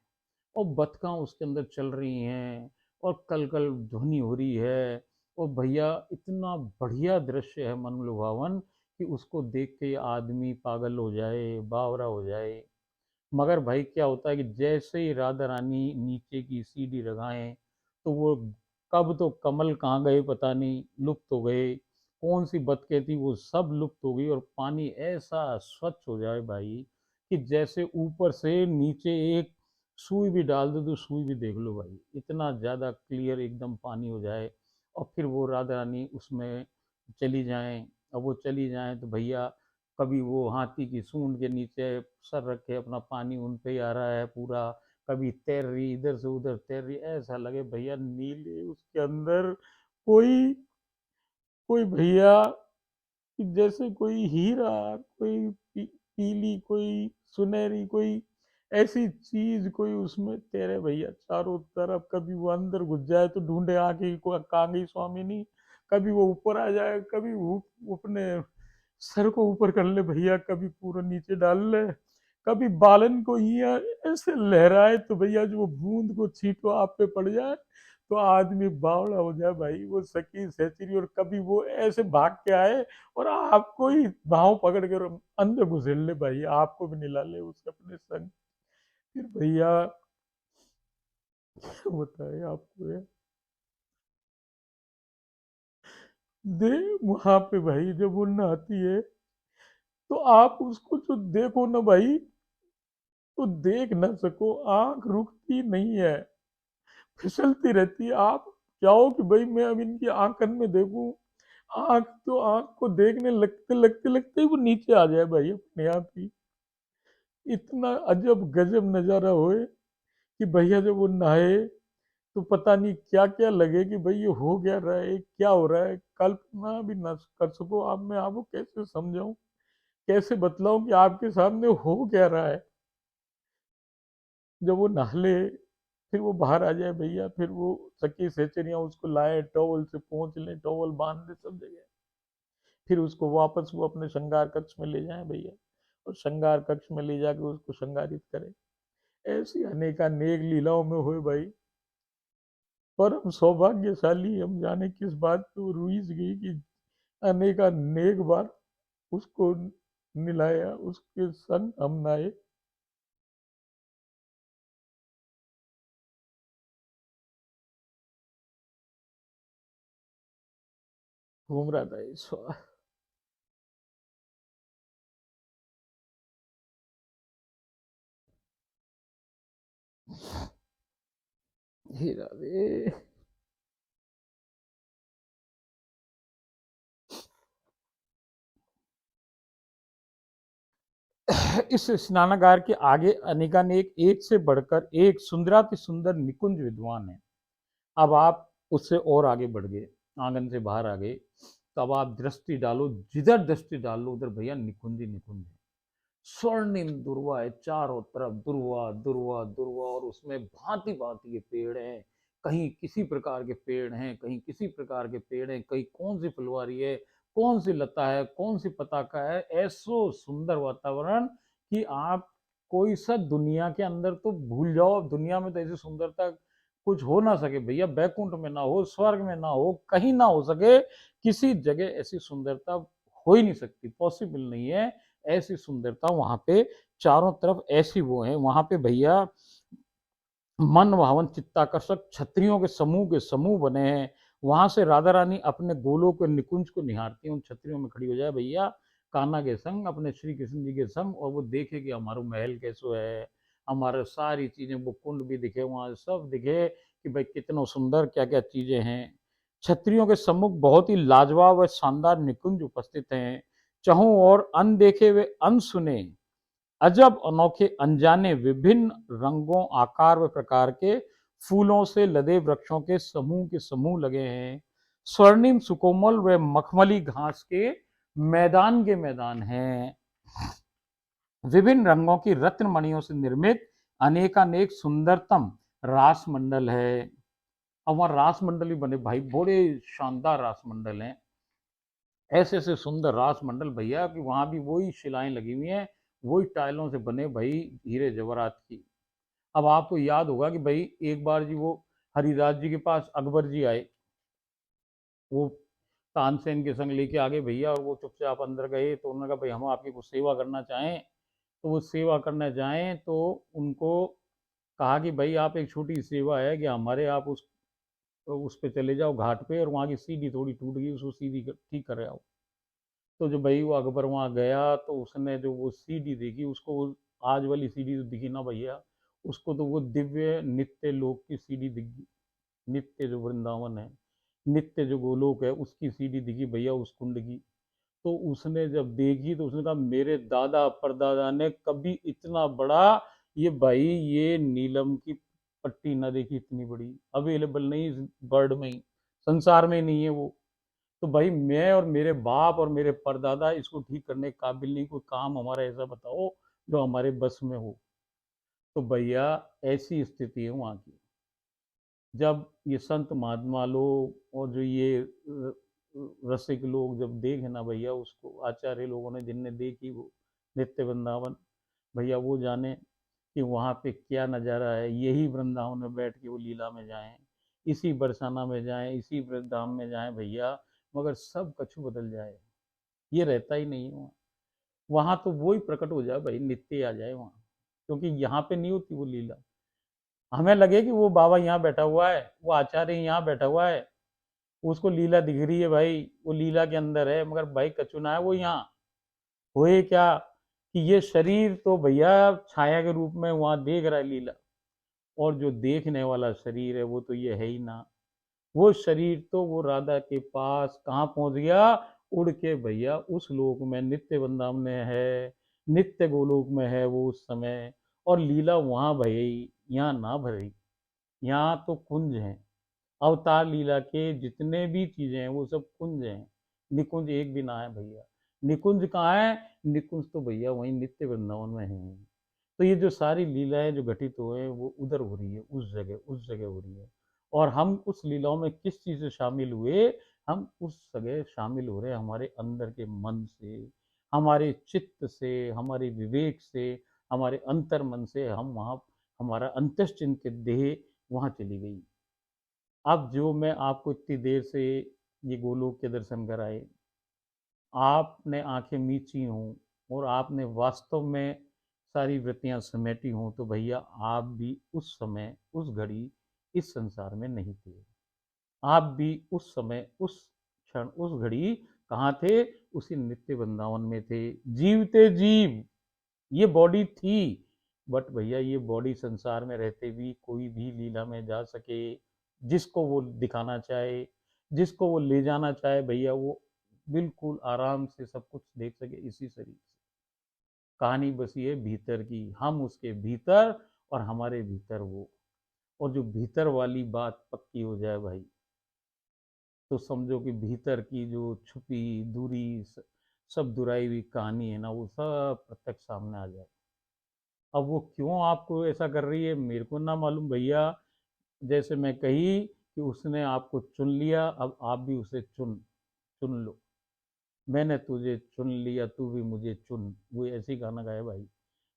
और बतखें उसके अंदर चल रही हैं, और कल कल ध्वनि हो रही है। और भैया इतना बढ़िया दृश्य है मनलुभावन कि उसको देख के आदमी पागल हो जाए, बावरा हो जाए। मगर भाई क्या होता है कि जैसे ही राधा रानी नीचे की सीढ़ी लगाएं तो वो कब तो कमल कहाँ गए पता नहीं, लुप्त हो गए। कौन सी बतखें थी वो सब लुप्त हो गई, और पानी ऐसा स्वच्छ हो जाए भाई कि जैसे ऊपर से नीचे एक सुई भी डाल दो तो सुई भी देख लो भाई, इतना ज़्यादा क्लियर एकदम पानी हो जाए। और फिर वो राधा रानी उसमें चली जाएं। अब वो चली जाएं तो भैया कभी वो हाथी की सूंड के नीचे सर रखे अपना पानी उन पे ही आ रहा है पूरा, कभी तैर रही इधर से उधर तैर रही, ऐसा लगे भैया नीले उसके अंदर कोई कोई भैया जैसे कोई हीरा, कोई पीली, कोई सुनहरी, कोई ऐसी चीज कोई उसमें तेरे भैया चारों तरफ। कभी वो अंदर घुस जाए तो ढूंढे आके को कांगी स्वामी नहीं, कभी वो ऊपर आ जाए, कभी वो अपने सर को ऊपर कर ले भैया, कभी पूरा नीचे डाल ले, कभी बालन को यहाँ ऐसे लहराए तो भैया जो वो बूंद को छींटो आप पे पड़ जाए तो आदमी बावड़ा हो जाए भाई, वो सकी सेचरी। और कभी वो ऐसे भाग के आए और आपको ही भाव पकड़ कर अंदर घुसेड़ ले भाई, आपको भी निला ले उसके अपने संग। फिर भैया क्या बताए आपको यार, दे वहां पे भाई जब वो नहाती है तो आप उसको जो देखो ना भाई, तो देख ना सको, आंख रुकती नहीं है, फिसलती रहती है। आप चाहो कि भाई मैं अब इनकी आंखन में देखूं, आंख तो आंख को देखने लगते लगते लगते ही वो नीचे आ जाए भाई अपने आप ही। इतना अजब गजब नजारा होए कि भैया जब वो नहाए तो पता नहीं क्या क्या लगे कि भाई ये हो क्या रहा है, क्या हो रहा है, कल्पना भी ना कर सको आप। मैं आपको कैसे समझाऊं, कैसे बतलाऊं कि आपके सामने हो क्या रहा है। जब वो नहले फिर वो बाहर आ जाए भैया, फिर वो सखी सेचरियां उसको लाए, टॉवल से पोंछ ले, टॉवल बांध दे सब जगह, फिर उसको वापस वो अपने श्रृंगार कक्ष में ले जाए भैया, और श्रृंगार कक्ष में ले जाके उसको श्रृंगारित करे। ऐसी अनेकानेक लीलाओं में हुए भाई। पर हम सौभाग्यशाली, हम जाने किस बात पे वो रुईस गई कि अनेकानेक बार उसको मिलाया, उसके संग हम नहाए। घूम रहा था इस बार। हे राधे। इस स्नानागार के आगे अनेकानेक एक से बढ़कर एक सुंदराति सुंदर निकुंज विद्वान है। अब आप उससे और आगे बढ़ गए, आंगन से बाहर आ गए, तो अब आप दृष्टि डालो, जिधर दृष्टि डालो उधर भैया निकुंज ही निकुंज है। स्वर्णिम दुर्वा है, चारों तरफ दुर्वा दुर्वा दुर्वा, और उसमें भांति भांति के पेड़ हैं। कहीं किसी प्रकार के पेड़ हैं, कहीं किसी प्रकार के पेड़ हैं, कहीं कौन सी फुलवारी है, कौन सी लता है, कौन सी पताका है। ऐसो सुंदर वातावरण कि आप कोई सा दुनिया के अंदर तो भूल जाओ, दुनिया में तो ऐसी सुंदरता कुछ हो ना सके भैया, बैकुंठ में ना हो, स्वर्ग में ना हो, कहीं ना हो सके, किसी जगह ऐसी सुंदरता हो ही नहीं सकती, पॉसिबल नहीं है। ऐसी सुंदरता वहां पे चारों तरफ ऐसी वो है वहां पे भैया, मन भावन चित्ताकर्षक छत्रियों के समूह बने हैं। वहां से राधा रानी अपने गोलों के निकुंज को निहारती हैं, उन छत्रियों में खड़ी हो जाए भैया, कान्हा के संग, अपने श्री कृष्ण जी के संग, और वो देखे कि हमारा महल कैसो है, हमारे सारी चीजें, वो कुंड भी दिखे, वहां सब दिखे कि भाई कितना सुंदर क्या क्या चीजें हैं। छत्रियों के सम्मुख बहुत ही लाजवाब व शानदार निकुंज उपस्थित हैं। चहु और अनदेखे वे अनसुने अजब अनोखे अनजाने विभिन्न रंगों आकार व प्रकार के फूलों से लदे वृक्षों के समूह लगे हैं। स्वर्णिम सुकोमल व मखमली घास के मैदान हैं। विभिन्न रंगों की रत्न मणियों से निर्मित अनेकानेक सुंदरतम रास मंडल है। अब वहां रास मंडल भी बने भाई, बड़े शानदार रास मंडल हैं। ऐसे ऐसे सुंदर रास मंडल भैया कि वहां भी वही शिलाएं लगी हुई हैं, वही टाइलों से बने भाई, हीरे जवाहरात की। अब आपको याद होगा कि भाई एक बार जी वो हरिदास जी के पास अकबर जी आए, वो तानसेन के संग लेके आ गए भैया, और वो चुपचाप अंदर गए, तो उन्होंने कहा भाई हम आपकी कुछ सेवा करना चाहें। तो वो सेवा करना चाहें तो उनको कहा कि भाई आप, एक छोटी सेवा है कि हमारे आप उस पे चले जाओ घाट पे, और वहाँ की सीढ़ी थोड़ी टूट गई, उसको सीधी ठीक कर आओ। तो जो भाई वो अकबर वहाँ गया तो उसने जो वो सीढ़ी देखी, उसको आज वाली सीढ़ी तो दिखी ना भैया, उसको तो वो दिव्य नित्य लोक की सीढ़ी दिखी। नित्य जो वृंदावन है, नित्य जो गोलोक है, उसकी सीढ़ी दिखी भैया उस कुंड की। तो उसने जब देखी तो उसने कहा मेरे दादा परदादा ने कभी इतना बड़ा, ये भाई ये नीलम की पट्टी ना देखी इतनी बड़ी, अवेलेबल नहीं इस वर्ल्ड में ही, संसार में ही नहीं है वो। तो भाई मैं और मेरे बाप और मेरे परदादा इसको ठीक करने के काबिल नहीं, कोई काम हमारा ऐसा बताओ जो हमारे बस में हो। तो भैया ऐसी स्थिति है वहाँ की। जब ये संत महात्मा लोग और जो ये रसिक लोग जब देखे ना भैया उसको, आचार्य लोगों ने जिनने देखी वो नित्य वृंदावन, भैया वो जाने कि वहाँ पे क्या नज़ारा है। यही वृंदावन में बैठ के वो लीला में जाएं, इसी बरसाना में जाएं, इसी वृंदावन में जाएं भैया, मगर सब कछु बदल जाए, ये रहता ही नहीं है वहाँ। वहाँ तो वो ही प्रकट हो जाए भाई, नित्य आ जाए वहाँ। क्योंकि यहाँ पे नहीं होती वो लीला। हमें लगे कि वो बाबा यहाँ बैठा हुआ है, वो आचार्य यहाँ बैठा हुआ है, उसको लीला दिख रही है भाई, वो लीला के अंदर है, मगर भाई कछु ना है वो यहाँ। होए क्या कि ये शरीर तो भैया छाया के रूप में वहां देख रहा है लीला, और जो देखने वाला शरीर है वो तो ये है ही ना। वो शरीर तो वो राधा के पास कहाँ पहुंच गया, उड़ के भैया उस लोक में नित्य वृंदावन में है, नित्य गोलोक में है वो उस समय। और लीला वहां भई, यहाँ ना भरी। यहाँ तो कुंज है, अवतार लीला के जितने भी चीजें हैं वो सब कुंज हैं। निकुंज एक भी ना है भैया। निकुंज कहाँ है? निकुंज तो भैया वहीं नित्य वृंदावन में है। तो ये जो सारी लीलाएं जो घटित हुए हैं वो उधर हो रही है, उस जगह हो रही है। और हम उस लीलाओं में किस चीज से शामिल हुए? हम उस जगह शामिल हो रहे हैं हमारे अंदर के मन से, हमारे चित्त से, हमारे विवेक से, हमारे अंतर मन से। हम वहाँ, हमारा अंतश्चिंतित देह वहाँ चली गई। अब जो मैं आपको इतनी देर से ये गोलोक के दर्शन कराए, आपने आंखें मीची हों और आपने वास्तव में सारी वृत्तियां समेटी हों, तो भैया आप भी उस समय, उस घड़ी इस संसार में नहीं थे। आप भी उस समय, उस क्षण, उस घड़ी कहाँ थे? उसी नित्य वृंदावन में थे, जीवते जीव। ये बॉडी थी, बट भैया ये बॉडी संसार में रहते भी कोई भी लीला में जा सके, जिसको वो दिखाना चाहे, जिसको वो ले जाना चाहे भैया, वो बिल्कुल आराम से सब कुछ देख सके इसी शरीर से। कहानी बस ये भीतर की, हम उसके भीतर और हमारे भीतर वो। और जो भीतर वाली बात पक्की हो जाए भाई, तो समझो कि भीतर की जो छुपी दूरी सब दुराई हुई कहानी है ना, वो सब प्रत्यक्ष सामने आ जाए। अब वो क्यों आपको ऐसा कर रही है मेरे को ना मालूम भैया। जैसे मैं कही कि उसने आपको चुन लिया, अब आप भी उसे चुन चुन लो। मैंने तुझे चुन लिया, तू भी मुझे चुन, वो ऐसे ही गाना गाया भाई।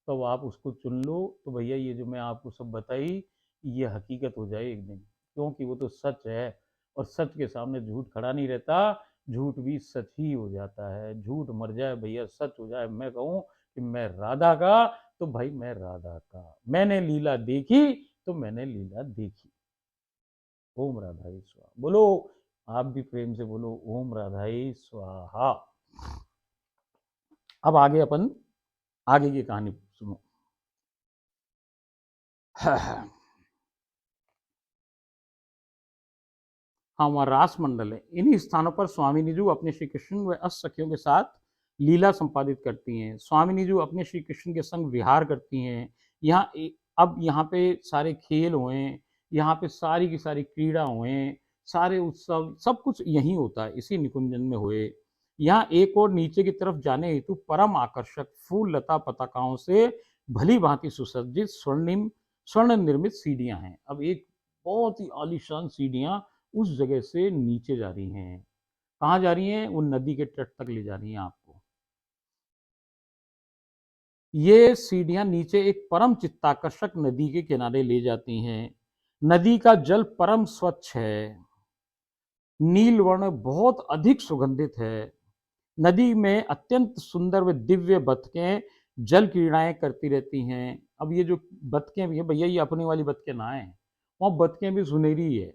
तो आप उसको चुन लो, तो भैया ये जो मैं आपको सब बताई, ये हकीकत हो जाए एक दिन, क्योंकि वो तो सच है। और सच के सामने झूठ खड़ा नहीं रहता, झूठ भी सच ही हो जाता है। झूठ मर जाए भैया, सच हो जाए। मैं कहूँ कि मैं राधा का, तो भाई मैं राधा का, मैंने लीला देखी तो मैंने लीला देखी। ओम राधाई स्वाहा बोलो। आप भी प्रेम से बोलो ओम राधाई स्वाहा। अब आगे अपन, आगे की कहानी सुनो। हाँ, वहाँ रास मंडल है। इन्हीं स्थानों पर स्वामी जी अपने श्री कृष्ण व अष्ट सखियों के साथ लीला संपादित करती हैं। स्वामी जी अपने श्री कृष्ण के संग विहार करती हैं। यहाँ अब यहाँ पे सारे खेल हुए, यहाँ पे सारी की सारी क्रीड़ा हुए, सारे उत्सव सब कुछ यहीं होता है, इसी निकुंजन में हुए। यहाँ एक और नीचे की तरफ जाने हेतु परम आकर्षक फूल लता पताकाओं से भली भांति सुसज्जित स्वर्णिम स्वर्ण निर्मित सीढ़ियां हैं। अब एक बहुत ही आलीशान सीढ़ियां उस जगह से नीचे जा रही हैं। कहाँ जा रही हैं? वो नदी के तट तक ले जा रही हैं आपको। ये सीढ़ियां नीचे एक परम चित्ताकर्षक नदी के किनारे ले जाती हैं। नदी का जल परम स्वच्छ है, नील वर्ण बहुत अधिक सुगंधित है। नदी में अत्यंत सुंदर व दिव्य बतखें जल क्रीड़ाएं करती रहती हैं। अब ये जो बतखें भी हैं भैया, ये अपनी वाली बतखें ना है, वहाँ बतखें भी सुनहरी है,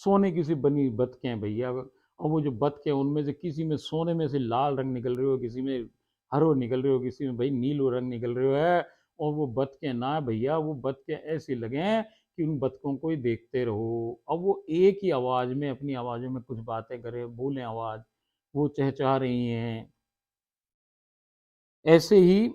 सोने की सी बनी बतखें हैं भैया। और वो जो बतखें, उनमें से किसी में सोने में से लाल रंग निकल रहे हो, किसी में हरो निकल रहे हो, किसी में भाई नीलो रंग निकल रहे हो है। और वो बतखें ना भैया, वो बतखें ऐसी लगे कि उन बतखों को ही देखते रहो। अब वो एक ही आवाज़ में, अपनी आवाज़ों में कुछ बातें करें, बोलें आवाज़, वो चहचहा रही हैं। ऐसे ही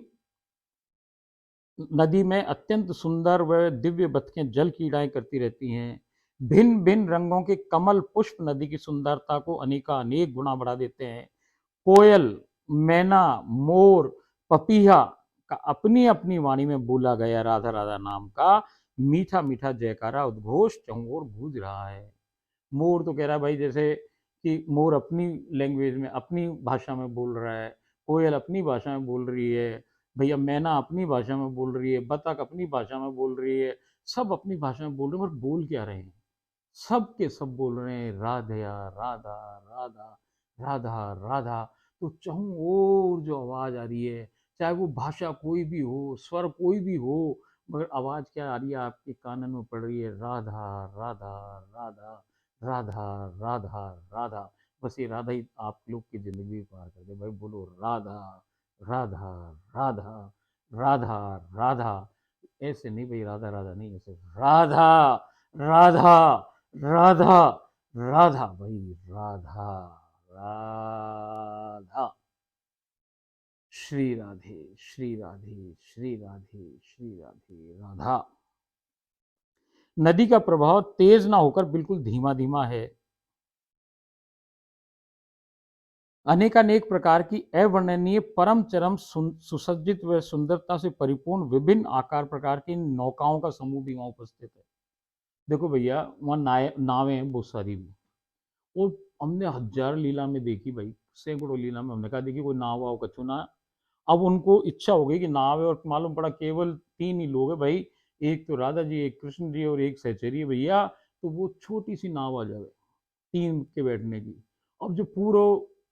नदी में अत्यंत सुंदर व दिव्य बतखें जल क्रीड़ाएं करती रहती हैं। भिन्न भिन्न रंगों के कमल पुष्प नदी की सुंदरता को अनेक गुना बढ़ा देते हैं। कोयल, मैना, मोर, पपीहा का अपनी अपनी वाणी में बोला गया राधा राधा नाम का मीठा मीठा जयकारा उद्घोष चहुओर गूंज रहा है। मोर तो कह रहा है भाई, जैसे कि मोर अपनी लैंग्वेज में, अपनी भाषा में बोल रहा है, कोयल अपनी भाषा में बोल रही है, भैया मैना अपनी भाषा में बोल रही है, बतख अपनी भाषा में बोल रही है। सब अपनी भाषा में बोल रहे हैं, पर बोल क्या रहे हैं? सब के सब बोल रहे हैं राधया राधा राधा राधा राधा। तो चहु और जो आवाज़ आ रही है, चाहे वो भाषा कोई भी हो, स्वर कोई भी हो, मगर आवाज़ क्या आ रही है आपके कानन में पड़ रही है, राधा राधा राधा राधा राधा राधा। बस ये राधा ही आप लोग की ज़िंदगी भी पार कर दे भाई। बोलो राधा राधा राधा राधा राधा। ऐसे नहीं भाई, राधा राधा नहीं, ऐसे राधा राधा राधा राधा भाई, राधा राधा। श्री राधे श्री राधे श्री राधे श्री राधे राधा। नदी का प्रभाव तेज ना होकर बिल्कुल धीमा धीमा है। अनेकानेक प्रकार की अवर्णनीय परम चरम सुसज्जित व सुंदरता से परिपूर्ण विभिन्न आकार प्रकार की नौकाओं का समूह भी वहां उपस्थित है। देखो भैया, वहां नावें हैं बहुत सारी भी। और हमने हजार लीला में देखी भाई, सैकड़ों लीला में हमने कहा देखी कोई नाव वाव कछु ना। अब उनको इच्छा हो गई कि नाव है, और मालूम पड़ा केवल तीन ही लोग हैं भाई, एक तो राधा जी, एक कृष्ण जी, और एक सहचरी है भैया। तो वो छोटी सी नाव आ जाए तीन के बैठने की। अब जो पूरा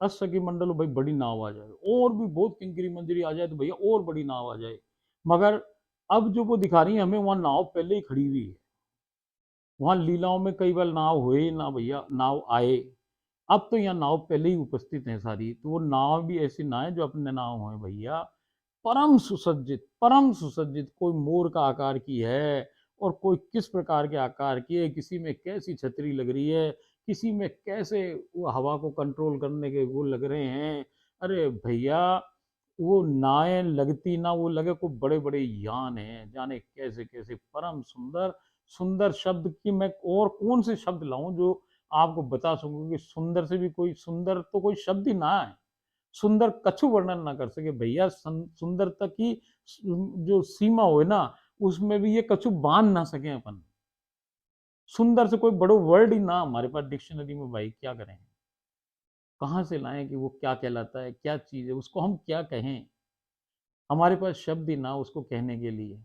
अस्सकी मंडल हो भाई, बड़ी नाव आ जाए, और भी बहुत किंकरी मंजरी आ जाए तो भैया और बड़ी नाव आ जाए। मगर अब जो वो दिखा रही है हमें, वहां नाव पहले ही खड़ी हुई है। वहां लीलाओं में कई बार नाव हुए ना भैया, नाव आए। अब तो यहाँ नाव पहले ही उपस्थित है सारी, तो वो नाव भी ऐसी ना है जो अपने नाव है भैया। परम सुसज्जित, कोई मोर का आकार की है, और कोई किस प्रकार के आकार की है, किसी में कैसी छतरी लग रही है, किसी में कैसे वो हवा को कंट्रोल करने के वो लग रहे हैं। अरे भैया, वो नाएं लगती ना वो लगे को बड़े बड़े यान हैं, जाने कैसे कैसे परम सुंदर। सुंदर शब्द की मैं और कौन से शब्द लाऊं जो आपको बता सकूं कि सुंदर से भी कोई सुंदर तो कोई शब्द ही ना है। सुंदर कछु वर्णन ना कर सके भैया। सुंदरता की जो सीमा हो ना, उसमें भी ये कछु बांध ना सके अपन। सुंदर से कोई बड़ो वर्ड ही ना हमारे पास डिक्शनरी में भाई, क्या करें, कहाँ से लाएं कि वो क्या कहलाता है, क्या चीज है, उसको हम क्या कहें। हमारे पास शब्द ही ना उसको कहने के लिए।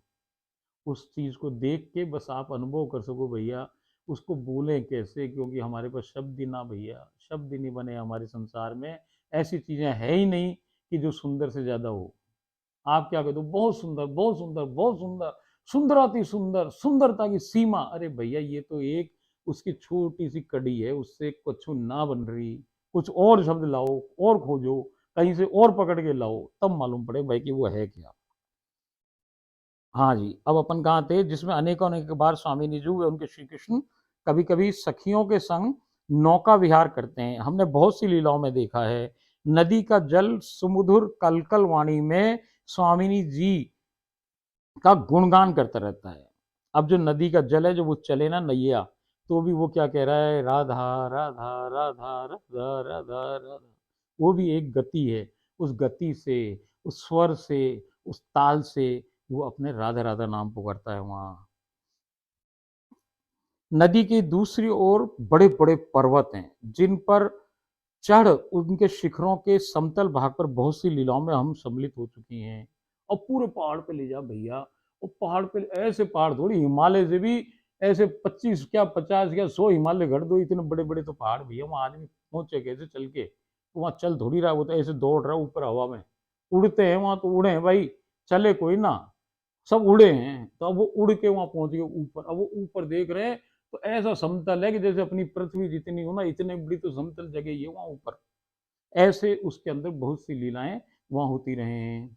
उस चीज को देख के बस आप अनुभव कर सको भैया, उसको बोलें कैसे, क्योंकि हमारे पास शब्द ही ना भैया, शब्द ही नहीं बने हमारे संसार में। ऐसी चीजें है ही नहीं कि जो सुंदर से ज्यादा हो। आप क्या कहते हो, बहुत सुंदर बहुत सुंदर बहुत सुंदर, सुंदराति सुंदर, सुंदरता की सीमा। अरे भैया, ये तो एक उसकी छोटी सी कड़ी है, उससे कुछ ना बन रही। कुछ और शब्द लाओ, और खोजो, कहीं से और पकड़ के लाओ, तब मालूम पड़े भाई कि वो है क्या। हाँ जी, अब अपन कहाँ थे, जिसमें अनेकों अनेक बार स्वामी निजू व उनके श्री कृष्ण कभी कभी सखियों के संग नौका विहार करते हैं। हमने बहुत सी लीलाओं में देखा है, नदी का जल सुमधुर कलकल वाणी में स्वामिनी जी का गुणगान करता रहता है। अब जो नदी का जल है, जो वो चले ना नैया, तो भी वो क्या कह रहा है, राधा राधा राधा राधा राधा राधा। वो भी एक गति है, उस गति से, उस स्वर से, उस ताल से वो अपने राधा राधा नाम पुकारता है वहां। नदी की दूसरी ओर बड़े बड़े पर्वत हैं, जिन पर चढ़ उनके शिखरों के समतल भाग पर बहुत सी लीलाओं में हम सम्मिलित हो चुकी हैं। और पूरे पहाड़ पे ले जा भैया। और पहाड़ पे ऐसे पहाड़ थोड़ी, हिमालय से भी ऐसे 25 क्या 50 क्या 100 हिमालय गढ़ दो, इतने बड़े बड़े तो पहाड़ भैया, वहां आदमी पहुंचे कैसे चल के, तो वहां चल थोड़ी रहा, वो तो ऐसे दौड़ रहा है ऊपर हवा में। उड़ते हैं वहां, तो उड़े हैं भाई, चले कोई ना, सब उड़े हैं। तो अब वो उड़ के वहां पहुंच गए ऊपर। अब वो ऊपर देख रहे हैं, तो ऐसा समतल है कि जैसे अपनी पृथ्वी जितनी हो ना, इतने बड़ी तो समतल जगह ही है वहां ऊपर। ऐसे उसके अंदर बहुत सी लीलाएं वहां होती रहे हैं।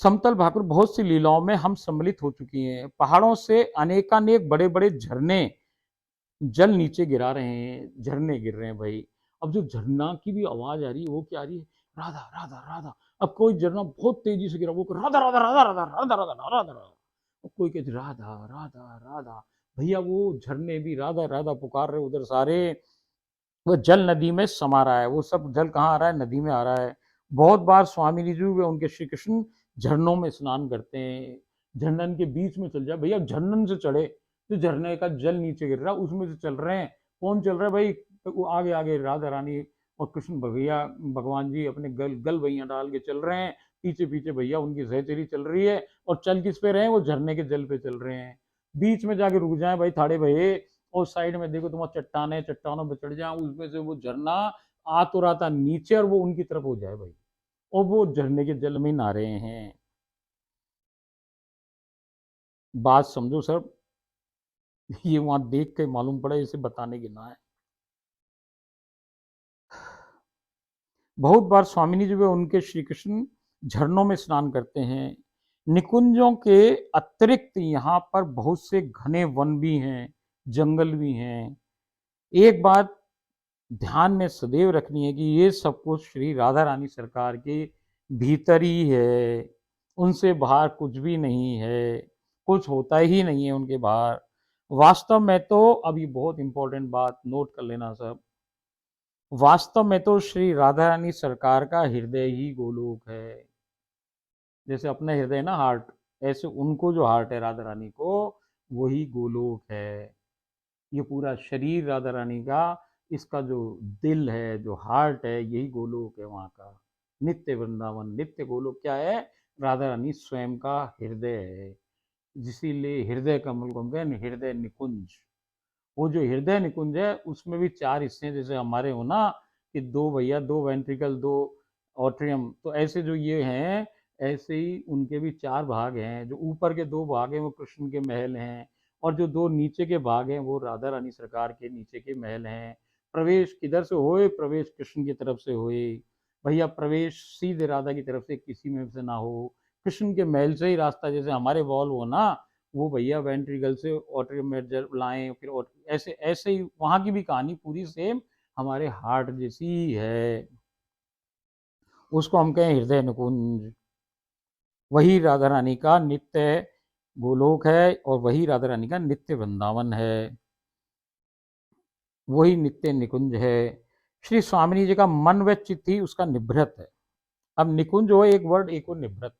समतल भाग पर बहुत सी लीलाओं में हम सम्मिलित हो चुकी हैं। पहाड़ों से अनेकानेक बड़े बड़े झरने जल नीचे गिरा रहे हैं, झरने गिर रहे हैं भाई। अब जो झरना की भी आवाज आ रही है, वो क्या आ रही है, राधा राधा राधा। अब कोई झरना बहुत तेजी से गिरा, वो राधा राधा राधा राधा राधा राधा राधा राधा। कोई कहती राधा राधा राधा। भैया वो झरने भी राधा राधा पुकार रहे उधर सारे। वो जल नदी में समा रहा है, वो सब जल कहाँ आ रहा है, नदी में आ रहा है। बहुत बार स्वामी जी व उनके श्री कृष्ण झरनों में स्नान करते हैं। झरनन के बीच में चल जाए भैया, झरनन से चढ़े तो झरने का जल नीचे गिर रहा है, उसमें से चल रहे हैं। कौन चल रहा है भाई, तो वो आगे आगे राधा रानी और कृष्ण भैया भगवान जी अपने गल गल भैया डाल के चल रहे हैं। पीछे पीछे भैया उनकी सहचरी चल रही है, और चल किस पे रहे हैं, वो झरने के जल पे चल रहे हैं। बीच में जाके रुक जाए भाई थाड़े भये, और साइड में देखो तुम्हारा चट्टान है, चट्टानों पे चढ़ जाओ, उसमें से वो झरना आ तो रहा था नीचे और वो उनकी तरफ हो जाए भाई, और वो झरने के जल में नहा रहे हैं। बात समझो सर, ये वहां देख के मालूम पड़ा, इसे बताने की ना है। बहुत बार स्वामिनी जी वे उनके श्री कृष्ण झरनों में स्नान करते हैं। निकुंजों के अतिरिक्त यहाँ पर बहुत से घने वन भी हैं, जंगल भी हैं। एक बात ध्यान में सदैव रखनी है कि ये सब कुछ श्री राधा रानी सरकार के भीतर ही है, उनसे बाहर कुछ भी नहीं है, कुछ होता ही नहीं है उनके बाहर। वास्तव में तो, अभी बहुत इंपॉर्टेंट बात नोट कर लेना सब, वास्तव में तो श्री राधा रानी सरकार का हृदय ही गोलोक है। जैसे अपना हृदय ना हार्ट, ऐसे उनको जो हार्ट है राधा रानी को, वही गोलोक है। ये पूरा शरीर राधा रानी का, इसका जो दिल है, जो हार्ट है, यही गोलोक है वहाँ का। नित्य वृंदावन, नित्य गोलोक क्या है? राधा रानी स्वयं का हृदय है। इसीलिए हृदय कमल को हम कहते हैं हृदय निकुंज। वो जो हृदय निकुंज है उसमें भी चार हिस्से हैं, जैसे हमारे हो ना कि दो भैया, दो वेंट्रिकल, दो ऑट्रियम, तो ऐसे जो ये हैं, ऐसे ही उनके भी चार भाग हैं। जो ऊपर के दो भाग हैं वो कृष्ण के महल हैं, और जो दो नीचे के भाग हैं वो राधा रानी सरकार के नीचे के महल हैं। प्रवेश किधर से होए? प्रवेश कृष्ण की तरफ से होए भैया। प्रवेश सीधे राधा की तरफ से किसी में से ना हो, कृष्ण के महल से ही रास्ता, जैसे हमारे वॉल हो ना, वो भैया वेंट्रिकल से ऑट्रियम में लाएं, फिर ऐसे ऐसे ही वहां की भी कहानी पूरी सेम हमारे हार्ट जैसी ही है। उसको हम कहें हृदय निकुंज। वही राधा रानी का नित्य गोलोक है, और वही राधा रानी का नित्य वृंदावन है, वही नित्य निकुंज है। श्री स्वामिनी जी का मन व चित्त ही उसका निभृत है। अब निकुंज हो एक वर्ड, एक और निभृत।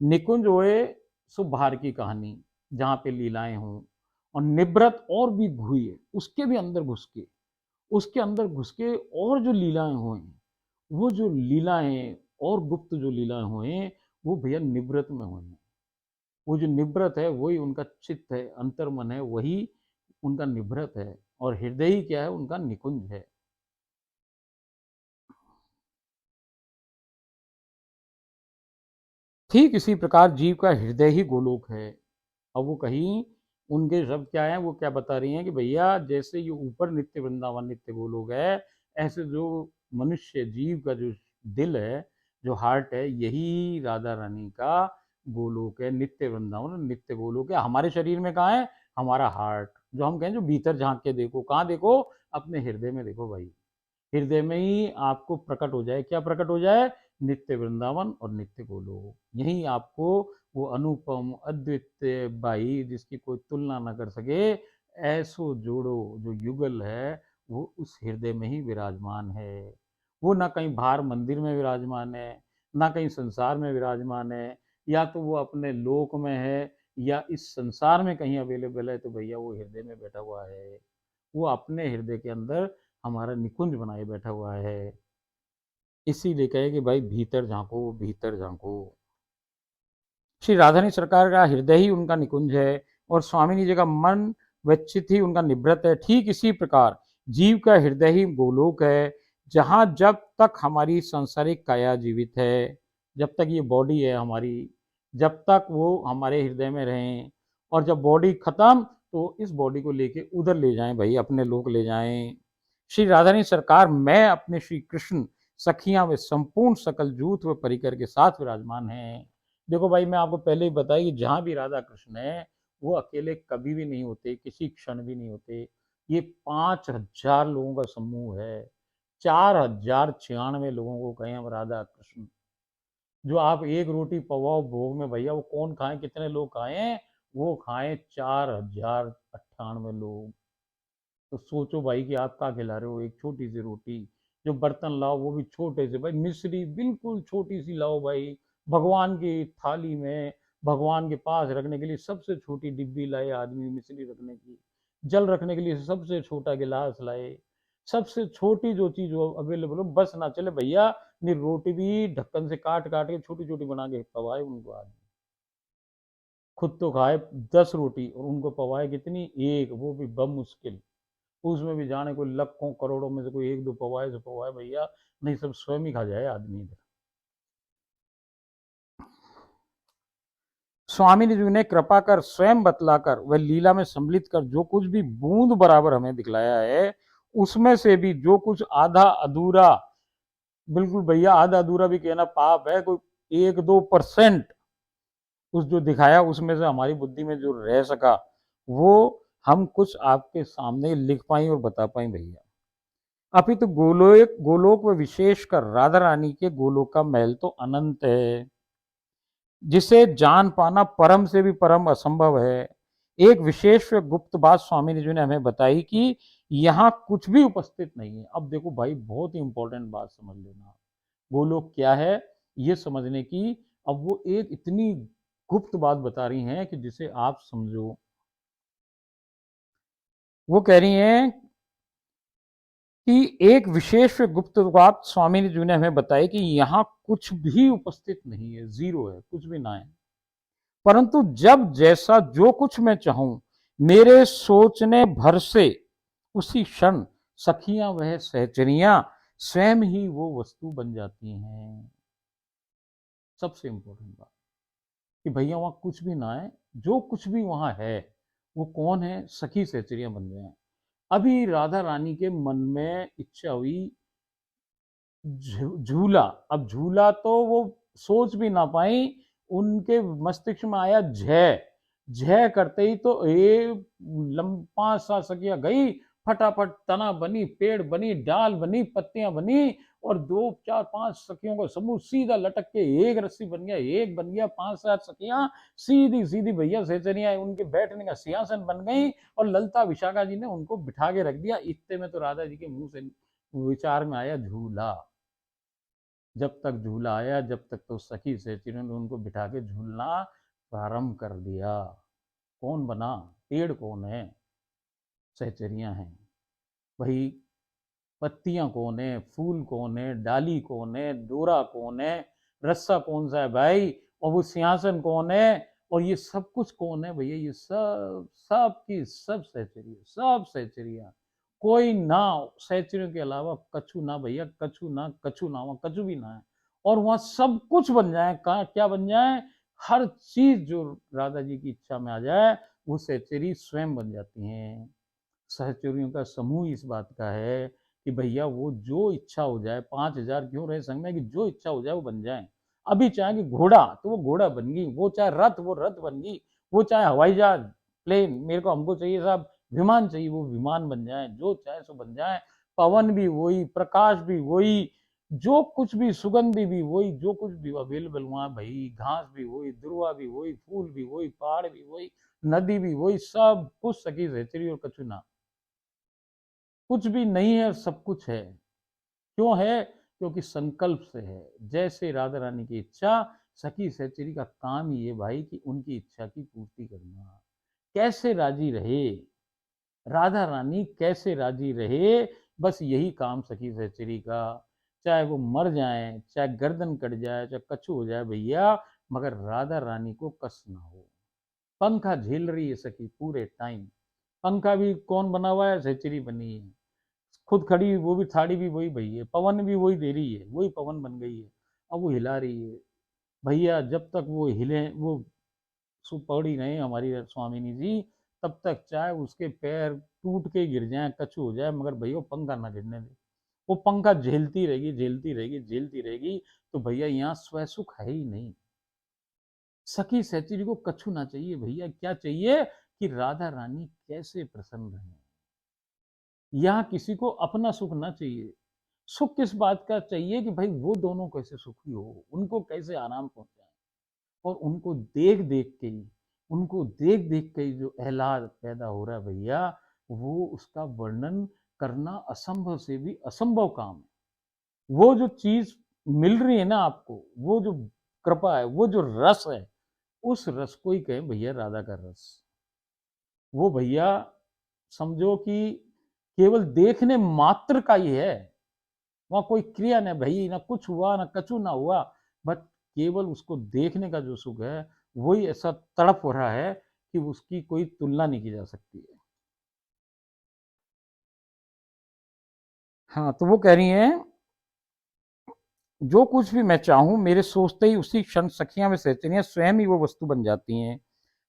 निकुंज होए सो बाहर की कहानी, जहाँ पे लीलाएं हों, और निवृत और भी घुई है, उसके भी अंदर घुस के, उसके अंदर घुस के और जो लीलाएं हुए, वो जो लीलाएं और गुप्त जो लीलाएं हुए, वो भैया निवृत में हुए हैं। वो जो निवृत है वही उनका चित्त है, अंतर्मन है, वही उनका निवृत है, और हृदय ही क्या है? उनका निकुंज है। ठीक इसी प्रकार जीव का हृदय ही गोलोक है। अब वो कहीं उनके शब्द क्या है, वो क्या बता रही हैं कि भैया जैसे ये ऊपर नित्य वृंदावन नित्य गोलोक है, ऐसे जो मनुष्य जीव का जो दिल है, जो हार्ट है, यही राधा रानी का गोलोक है, नित्य वृंदावन नित्य गोलोक है। हमारे शरीर में कहाँ है? हमारा हार्ट, जो हम कहें जो भीतर झांक के देखो, कहाँ देखो? अपने हृदय में देखो भाई। हृदय में ही आपको प्रकट हो जाए, क्या प्रकट हो जाए? नित्य वृंदावन और नित्य गोलोक। यही आपको वो अनुपम अद्वितीय भाई, जिसकी कोई तुलना ना कर सके, ऐसो जोड़ो जो युगल है, वो उस हृदय में ही विराजमान है। वो ना कहीं बाहर मंदिर में विराजमान है, ना कहीं संसार में विराजमान है, या तो वो अपने लोक में है, या इस संसार में कहीं अवेलेबल है, तो भैया वो हृदय में बैठा हुआ है। वो अपने हृदय के अंदर हमारा निकुंज बनाए बैठा हुआ है। इसीलिए कहे कि भाई भीतर झांको, भीतर झांको। श्री राधानी सरकार का हृदय ही उनका निकुंज है, और स्वामिनी जी का मन व चित्त ही उनका निवृत्त है। ठीक इसी प्रकार जीव का हृदय ही गोलोक है, जहाँ जब तक हमारी सांसारिक काया जीवित है, जब तक ये बॉडी है हमारी, जब तक वो हमारे हृदय में रहें, और जब बॉडी खत्म तो इस बॉडी को लेके उधर ले जाएं भाई, अपने लोक ले जाएं। श्री राधानी सरकार मैं अपने श्री कृष्ण सखियां व संपूर्ण सकल जूथ व परिकर के साथ विराजमान हैं। देखो भाई, मैं आपको पहले ही बताया कि जहाँ भी राधा कृष्ण है, वो अकेले कभी भी नहीं होते, किसी क्षण भी नहीं होते। ये 5,000 लोगों का समूह है, 4,096 लोगों को कहें हम राधा कृष्ण। जो आप एक रोटी पवाओ भोग में भैया, वो कौन खाए? कितने लोग खाएं? वो खाएं 4,098 लोग। तो सोचो भाई कि आप क्या खिला रहे हो? एक छोटी सी रोटी, जो बर्तन लाओ वो भी छोटे से भाई, मिश्री बिल्कुल छोटी सी लाओ भाई, भगवान की थाली में, भगवान के पास रखने के लिए सबसे छोटी डिब्बी लाए आदमी मिश्री रखने की, जल रखने के लिए सबसे छोटा गिलास लाए, सबसे छोटी जो चीज अवेलेबल हो, बस ना चले भैया, नहीं रोटी भी ढक्कन से काट काट के छोटी छोटी बना के पवाए उनको आदमी। खुद तो खाए 10 रोटी और उनको पवाए कितनी? एक, वो भी बमुश्किल। उसमें भी जाने कोई लाखों करोड़ों में से कोई एक दो पवाए सो पवाए भैया, नहीं सब स्वयं ही खा जाए आदमी इधर। स्वामी जी ने कृपा कर स्वयं बतलाकर वह लीला में सम्मिलित कर जो कुछ भी बूंद बराबर हमें दिखलाया है, उसमें से भी जो कुछ आधा अधूरा, बिल्कुल भैया आधा अधूरा भी कहना पाप है, कोई 1-2% उस जो दिखाया उसमें से हमारी बुद्धि में जो रह सका, वो हम कुछ आपके सामने लिख पाए और बता पाए भैया। अपितु तो गोलोक गोलोक व विशेषकर राधा रानी के गोलोक का महल तो अनंत है, जिसे जान पाना परम से भी परम असंभव है। एक विशेष व गुप्त बात स्वामी जी ने हमें बताई कि यहाँ कुछ भी उपस्थित नहीं है। अब देखो भाई, बहुत ही इंपॉर्टेंट बात समझ लेना, गोलोक क्या है ये समझने की अब वो एक इतनी गुप्त बात बता रही हैं कि जिसे आप समझो। वो कह रही हैं कि एक विशेष गुप्त बात स्वामी जी ने हमें बताई कि यहाँ कुछ भी उपस्थित नहीं है, जीरो है, कुछ भी ना है। परंतु जब जैसा जो कुछ मैं चाहूं, मेरे सोचने भर से उसी क्षण सखियां वह सहचरियां स्वयं ही वो वस्तु बन जाती हैं। सबसे इंपॉर्टेंट बात कि भैया वहां कुछ भी ना है, जो कुछ भी वहां है वो कौन है, सखी सहचरियां बन जाए। अभी राधा रानी के मन में इच्छा हुई झूला। अब झूला तो वो सोच भी ना पाई, उनके मस्तिष्क में आया झय। झय करते ही तो ये लंबा सा सकिया गई, फटाफट तना बनी, पेड़ बनी, डाल बनी, पत्तियां बनी, और 2 4 5 सखियों का समूह सीधा लटक के एक रस्सी बन गया, एक बन गया, 5 7 सखियां सीधी सीधी भैया सेचरिया उनके बैठने का सिंहासन बन गई, और ललता विशाखा जी ने उनको बिठा के रख दिया। इतने में तो राधा जी के मुंह से विचार में आया झूला। जब तक झूला आया, जब तक तो सखी सहचरियों ने उनको बिठा के झूलना प्रारंभ कर दिया। कौन बना, पेड़ कौन है, सहचरियां हैं भाई। पत्तियां कौन है, फूल कौन है, डाली कौन है, डोरा कौन है, रस्सा कौन सा है भाई, और वो सिंहासन कौन है, और ये सब कुछ कौन है भैया, ये सब सब की सब सहचरिया, सब सहचरिया। कोई ना, सहचरियों के अलावा कछु ना भैया, कछु ना, कछु ना, वहां कछु भी ना है। और वहां सब कुछ बन जाए, कहा क्या बन जाए, हर चीज जो राधा जी की इच्छा में आ जाए वो सहचरी स्वयं बन जाती हैं। सहचर्यों का समूह इस बात का है कि भैया वो जो इच्छा हो जाए, 5,000 क्यों रहे संग में, कि जो इच्छा हो जाए वो बन जाए। अभी चाहे कि घोड़ा तो वो घोड़ा बन गई, वो चाहे रथ वो रथ बन गई, वो चाहे हवाई जहाज प्लेन, मेरे को हमको चाहिए साहब विमान चाहिए, वो विमान बन जाए, जो चाहे सो बन जाए। पवन भी वही, प्रकाश भी वही, जो कुछ भी, सुगंधी भी वही, जो कुछ भी अवेलेबल वहां भाई, घास भी वही, दुर्वा भी वही, फूल भी वही, पहाड़ भी वही, नदी भी वही, सब कुछ सखी सहचरी और कछु ना। कुछ भी नहीं है, सब कुछ है। क्यों है, क्योंकि संकल्प से है। जैसे राधा रानी की इच्छा, सखी सहचरी का काम ही है भाई कि उनकी इच्छा की पूर्ति करना। कैसे राजी रहे राधा रानी, कैसे राजी रहे, बस यही काम सखी सहचरी का। चाहे वो मर जाए, चाहे गर्दन कट जाए, चाहे कछु हो जाए भैया, मगर राधा रानी को कष्ट ना हो। पंखा झेल रही है सखी पूरे टाइम। पंखा भी कौन बना हुआ है, सहचरी बनी है। खुद खड़ी, वो भी थाड़ी भी वही भई है, पवन भी वही दे रही है, वही पवन बन गई है। अब वो हिला रही है भैया, जब तक वो हिले, वो पकड़ी नहीं हमारी स्वामिनी जी, तब तक चाहे उसके पैर टूट के गिर जाए, कछु हो जाए, मगर भैया वो पंखा ना गिरने दे। वो पंखा झेलती रहेगी, झेलती रहेगी, झेलती रहेगी। तो भैया यहाँ स्व सुख है ही नहीं। सखी सहचरी को कछु ना चाहिए भैया, क्या चाहिए कि राधा रानी कैसे प्रसन्न रहे। यहाँ किसी को अपना सुख ना चाहिए। सुख किस बात का चाहिए कि भाई वो दोनों कैसे सुखी हो, उनको कैसे आराम पहुंचाए। और उनको देख देख के ही जो एहलाद पैदा हो रहा है भैया, वो उसका वर्णन करना असंभव से भी असंभव काम है। वो जो चीज मिल रही है ना आपको, वो जो कृपा है, वो जो रस है, उस रस को ही कहें भैया राधा का रस। वो भैया समझो कि केवल देखने मात्र का ही है। वहां कोई क्रिया नहीं भाई, ना कुछ हुआ ना कछु ना हुआ, बट केवल उसको देखने का जो सुख है, वही ऐसा तड़प हो रहा है कि उसकी कोई तुलना नहीं की जा सकती है। हाँ, तो वो कह रही हैं, जो कुछ भी मैं चाहूं मेरे सोचते ही उसी क्षण सखियां व सहचरियां स्वयं ही वो वस्तु बन जाती हैं।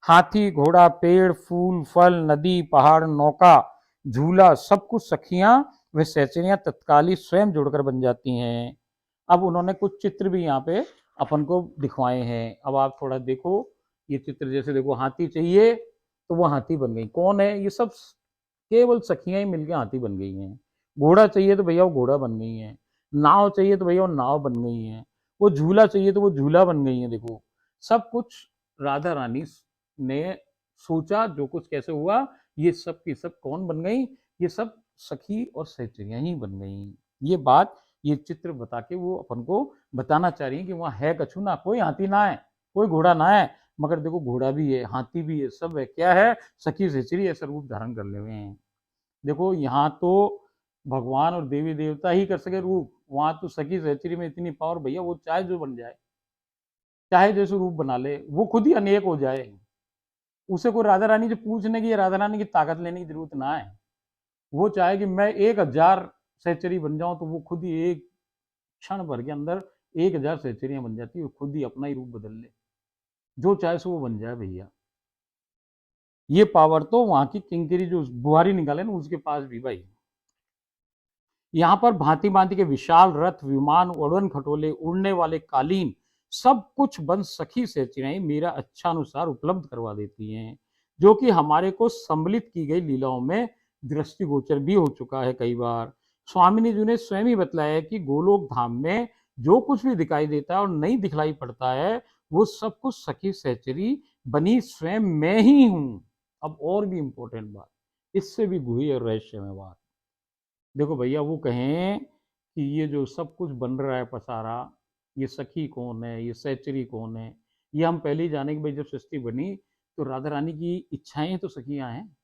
हाथी, घोड़ा, पेड़, फूल, फल, नदी, पहाड़, नौका, झूला, सब कुछ सखियां व सहचरियां तत्काल ही स्वयं जुड़कर बन जाती हैं। अब उन्होंने कुछ चित्र भी यहाँ पे अपन को दिखवाए हैं। अब आप थोड़ा देखो, ये चित्र जैसे देखो, हाथी चाहिए तो वो हाथी बन गई। कौन है ये सब? केवल सखियां ही मिलकर हाथी बन गई हैं। घोड़ा चाहिए तो भैया वो घोड़ा बन गई हैं। नाव चाहिए तो भैया वो नाव बन गई हैं। वो झूला चाहिए तो वो झूला बन गई है। देखो, सब कुछ राधा रानी ने सोचा, जो कुछ कैसे हुआ, ये सब की सब कौन बन गई? ये सब सखी और सहचरियां ही बन गई। ये बात, ये चित्र बता के वो अपन को बताना चाह रही है कि वहां है कछु ना, कोई हाथी ना है, कोई घोड़ा ना है, मगर देखो घोड़ा भी है, हाथी भी है, सब है। क्या है? सखी सहचरी ऐसा रूप धारण कर ले हुए हैं। देखो, यहाँ तो भगवान और देवी देवता ही कर सके रूप, वहां तो सखी सहचरी में इतनी पावर भैया, वो चाहे जो बन जाए, चाहे जैसे रूप बना ले, वो खुद ही अनेक हो जाए। उसे कोई राधा रानी से पूछने की या राधा रानी की ताकत लेने की जरूरत ना है। वो चाहे कि मैं 1000 सहचरी बन जाऊं तो वो खुद ही एक क्षण भर के अंदर 1000 सहचरियां बन जाती है, वो खुद ही अपना ही रूप बदल ले, जो चाहे सो वो बन जाए भैया। ये पावर तो वहां की किंकरी जो बुहारी निकाले ना, उसके पास भी भाई। यहाँ पर भांति भांति के विशाल रथ, विमान, उड़न खटोले, उड़ने वाले कालीन, सब कुछ बन सखी सहचरियां मेरा अच्छा अनुसार उपलब्ध करवा देती हैं, जो कि हमारे को सम्मिलित की गई लीलाओं में दृष्टिगोचर भी हो चुका है कई बार। स्वामिनी जी ने स्वयं ही बतलाया है कि गोलोक धाम में जो कुछ भी दिखाई देता है और नहीं दिखलाई पड़ता है, वो सब कुछ सखी सहचरी बनी स्वयं मैं ही हूं। अब और भी इंपॉर्टेंट बात, इससे भी गुही और रहस्यमय बात। देखो भैया, वो कहें कि ये जो सब कुछ बन रहा है पसारा, ये सखी कौन है, ये सहचरी कौन है, ये हम पहले ही जाने कि भाई जब सृष्टि बनी तो राधा रानी की इच्छाएं तो सखियां हैं।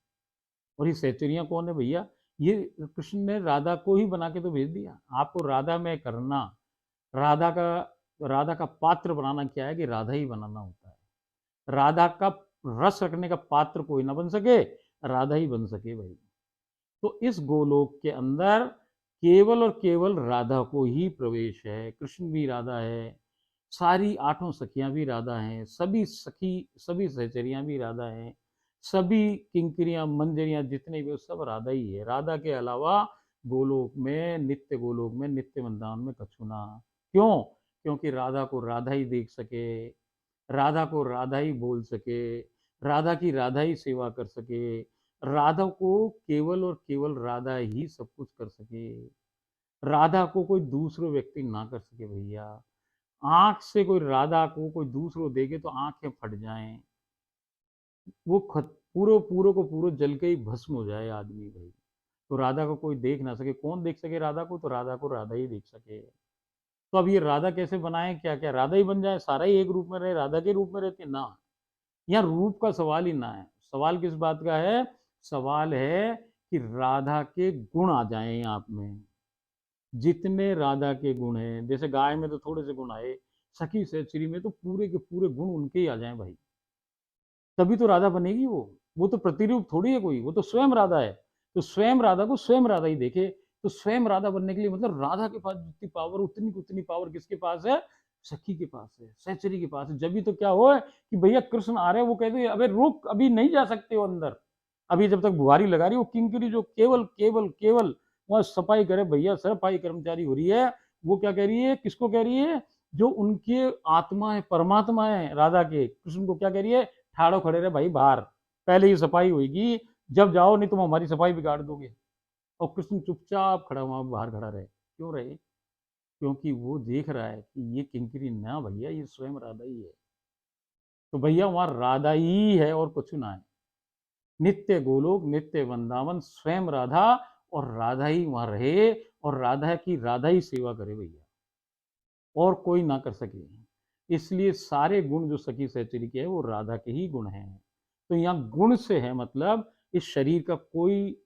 और ये सहचरियां कौन है भैया? ये कृष्ण ने राधा को ही बना के तो भेज दिया, आपको राधा में करना, राधा का राधा का पात्र बनाना क्या है कि राधा ही बनाना होता है। राधा का रस रखने का पात्र कोई ना बन सके, राधा ही बन सके भाई। तो इस गोलोक के अंदर केवल और केवल राधा को ही प्रवेश है। कृष्ण भी राधा है, सारी 8 सखियां भी राधा हैं, सभी सखी, सभी सहचरियां भी राधा हैं, सभी किंकरियां मंजरियां जितने भी सब राधा ही है। राधा के अलावा गोलोक में, नित्य गोलोक में, नित्य वृंदावन में कछु ना। क्यों? क्योंकि राधा को राधा ही देख सके, राधा को राधा ही बोल सके, राधा की राधा ही सेवा कर सके, राधा को केवल और केवल राधा ही सब कुछ कर सके, राधा को कोई दूसरो व्यक्ति ना कर सके भैया। आंख से कोई राधा को कोई दूसरो देखे तो आंखें फट जाएं, वो पूरो पूरो को पूरो जल के ही भस्म हो जाए आदमी भाई। तो राधा को कोई देख ना सके, कौन देख सके राधा को? तो राधा को राधा ही देख सके। तो अब ये राधा कैसे बनाए? क्या क्या राधा ही बन जाए, सारा ही एक रूप में रहे, राधा के रूप में रहते ना? यहाँ रूप का सवाल ही ना है। सवाल किस बात का है? सवाल है कि राधा के गुण आ जाएं आप में। जितने राधा के गुण हैं, जैसे गाय में तो थोड़े से गुण आए, सखी सहचरी में तो पूरे के पूरे गुण उनके ही आ जाएं भाई, तभी तो राधा बनेगी वो तो प्रतिरूप थोड़ी है कोई, वो तो स्वयं राधा है। तो स्वयं राधा को स्वयं राधा ही देखे। तो स्वयं राधा बनने के लिए मतलब राधा के पास जितनी पावर, उतनी उतनी पावर किसके पास है? सखी के पास है, सहचरी के पास है। जब भी तो क्या हो कि भैया कृष्ण आ रहे हैं, वो कहते हैं अबे रुक, अभी नहीं जा सकते हो अंदर, अभी जब तक बुहारी लगा रही, वो किंकरी जो केवल केवल केवल वहां सफाई करे भैया, सफाई कर्मचारी हो रही है, वो क्या कह रही है, किसको कह रही है? जो उनके आत्मा है, परमात्मा है राधा के, कृष्ण को क्या कह रही है? ठाड़ो खड़े रहे भाई बाहर, पहले ही सफाई होगी, जब जाओ नहीं तुम हमारी सफाई बिगाड़ दोगे। और कृष्ण चुपचाप खड़ा वहां बाहर खड़ा रहे। क्यों रहे? क्योंकि वो देख रहा है कि ये किंकरी ना भैया, ये स्वयं राधा ही है। तो भैया वहां राधा ही है और कुछ ना है। नित्य गोलोक, नित्य वृंदावन, स्वयं राधा, और राधा ही वहां रहे, और राधा की राधा ही सेवा करे भैया, और कोई ना कर सके। इसलिए सारे गुण जो सखी सहचरी के है वो राधा के ही गुण हैं। तो यहाँ गुण से है मतलब, इस शरीर का कोई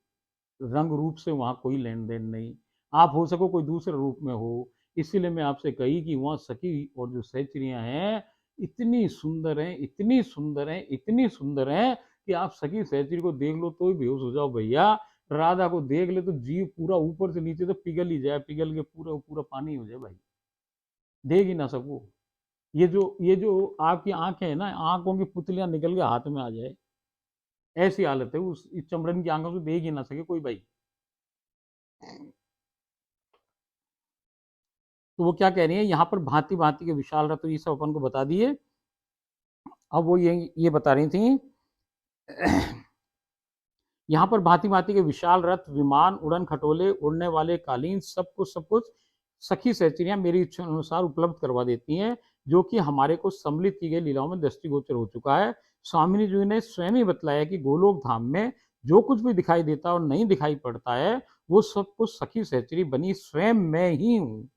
रंग रूप से वहां कोई लेन देन नहीं। आप हो सको कोई दूसरे रूप में हो। इसीलिए मैं आपसे कही कि वहां सखी और जो सहचरियां हैं, इतनी सुंदर हैं, इतनी सुंदर हैं, इतनी सुंदर हैं कि आप सखी सहचरी को देख लो तो ही बेहोश हो जाओ भैया। राधा को देख ले तो जीव पूरा ऊपर से नीचे तो पिघल ही जाए, पिघल के पूरा पूरा पानी हो जाए भाई, देख ही ना सको। ये जो आपकी आंखें है ना, आंखों की पुतलियां निकल के हाथ में आ जाए, ऐसी हालत है उस इस चमड़न की आंखों से, देख ही ना सके कोई भाई। तो वो क्या कह रही है यहाँ पर, भांति भांति के विशाल रथ, ये सब अपन को बता दिए। अब वो ये बता रही थी यहाँ पर भांति भांति के विशाल रथ, विमान, उड़न खटोले, उड़ने वाले कालीन, सब कुछ सखी सहचरियां मेरी इच्छा अनुसार उपलब्ध करवा देती हैं, जो कि हमारे को सम्मिलित की गई लीलाओं में दृष्टिगोचर हो चुका है। स्वामिनी जी ने स्वयं ही बतलाया कि गोलोक धाम में जो कुछ भी दिखाई देता और नहीं दिखाई पड़ता है, वो सब कुछ सखी सहचरी बनी स्वयं मैं ही हूँ।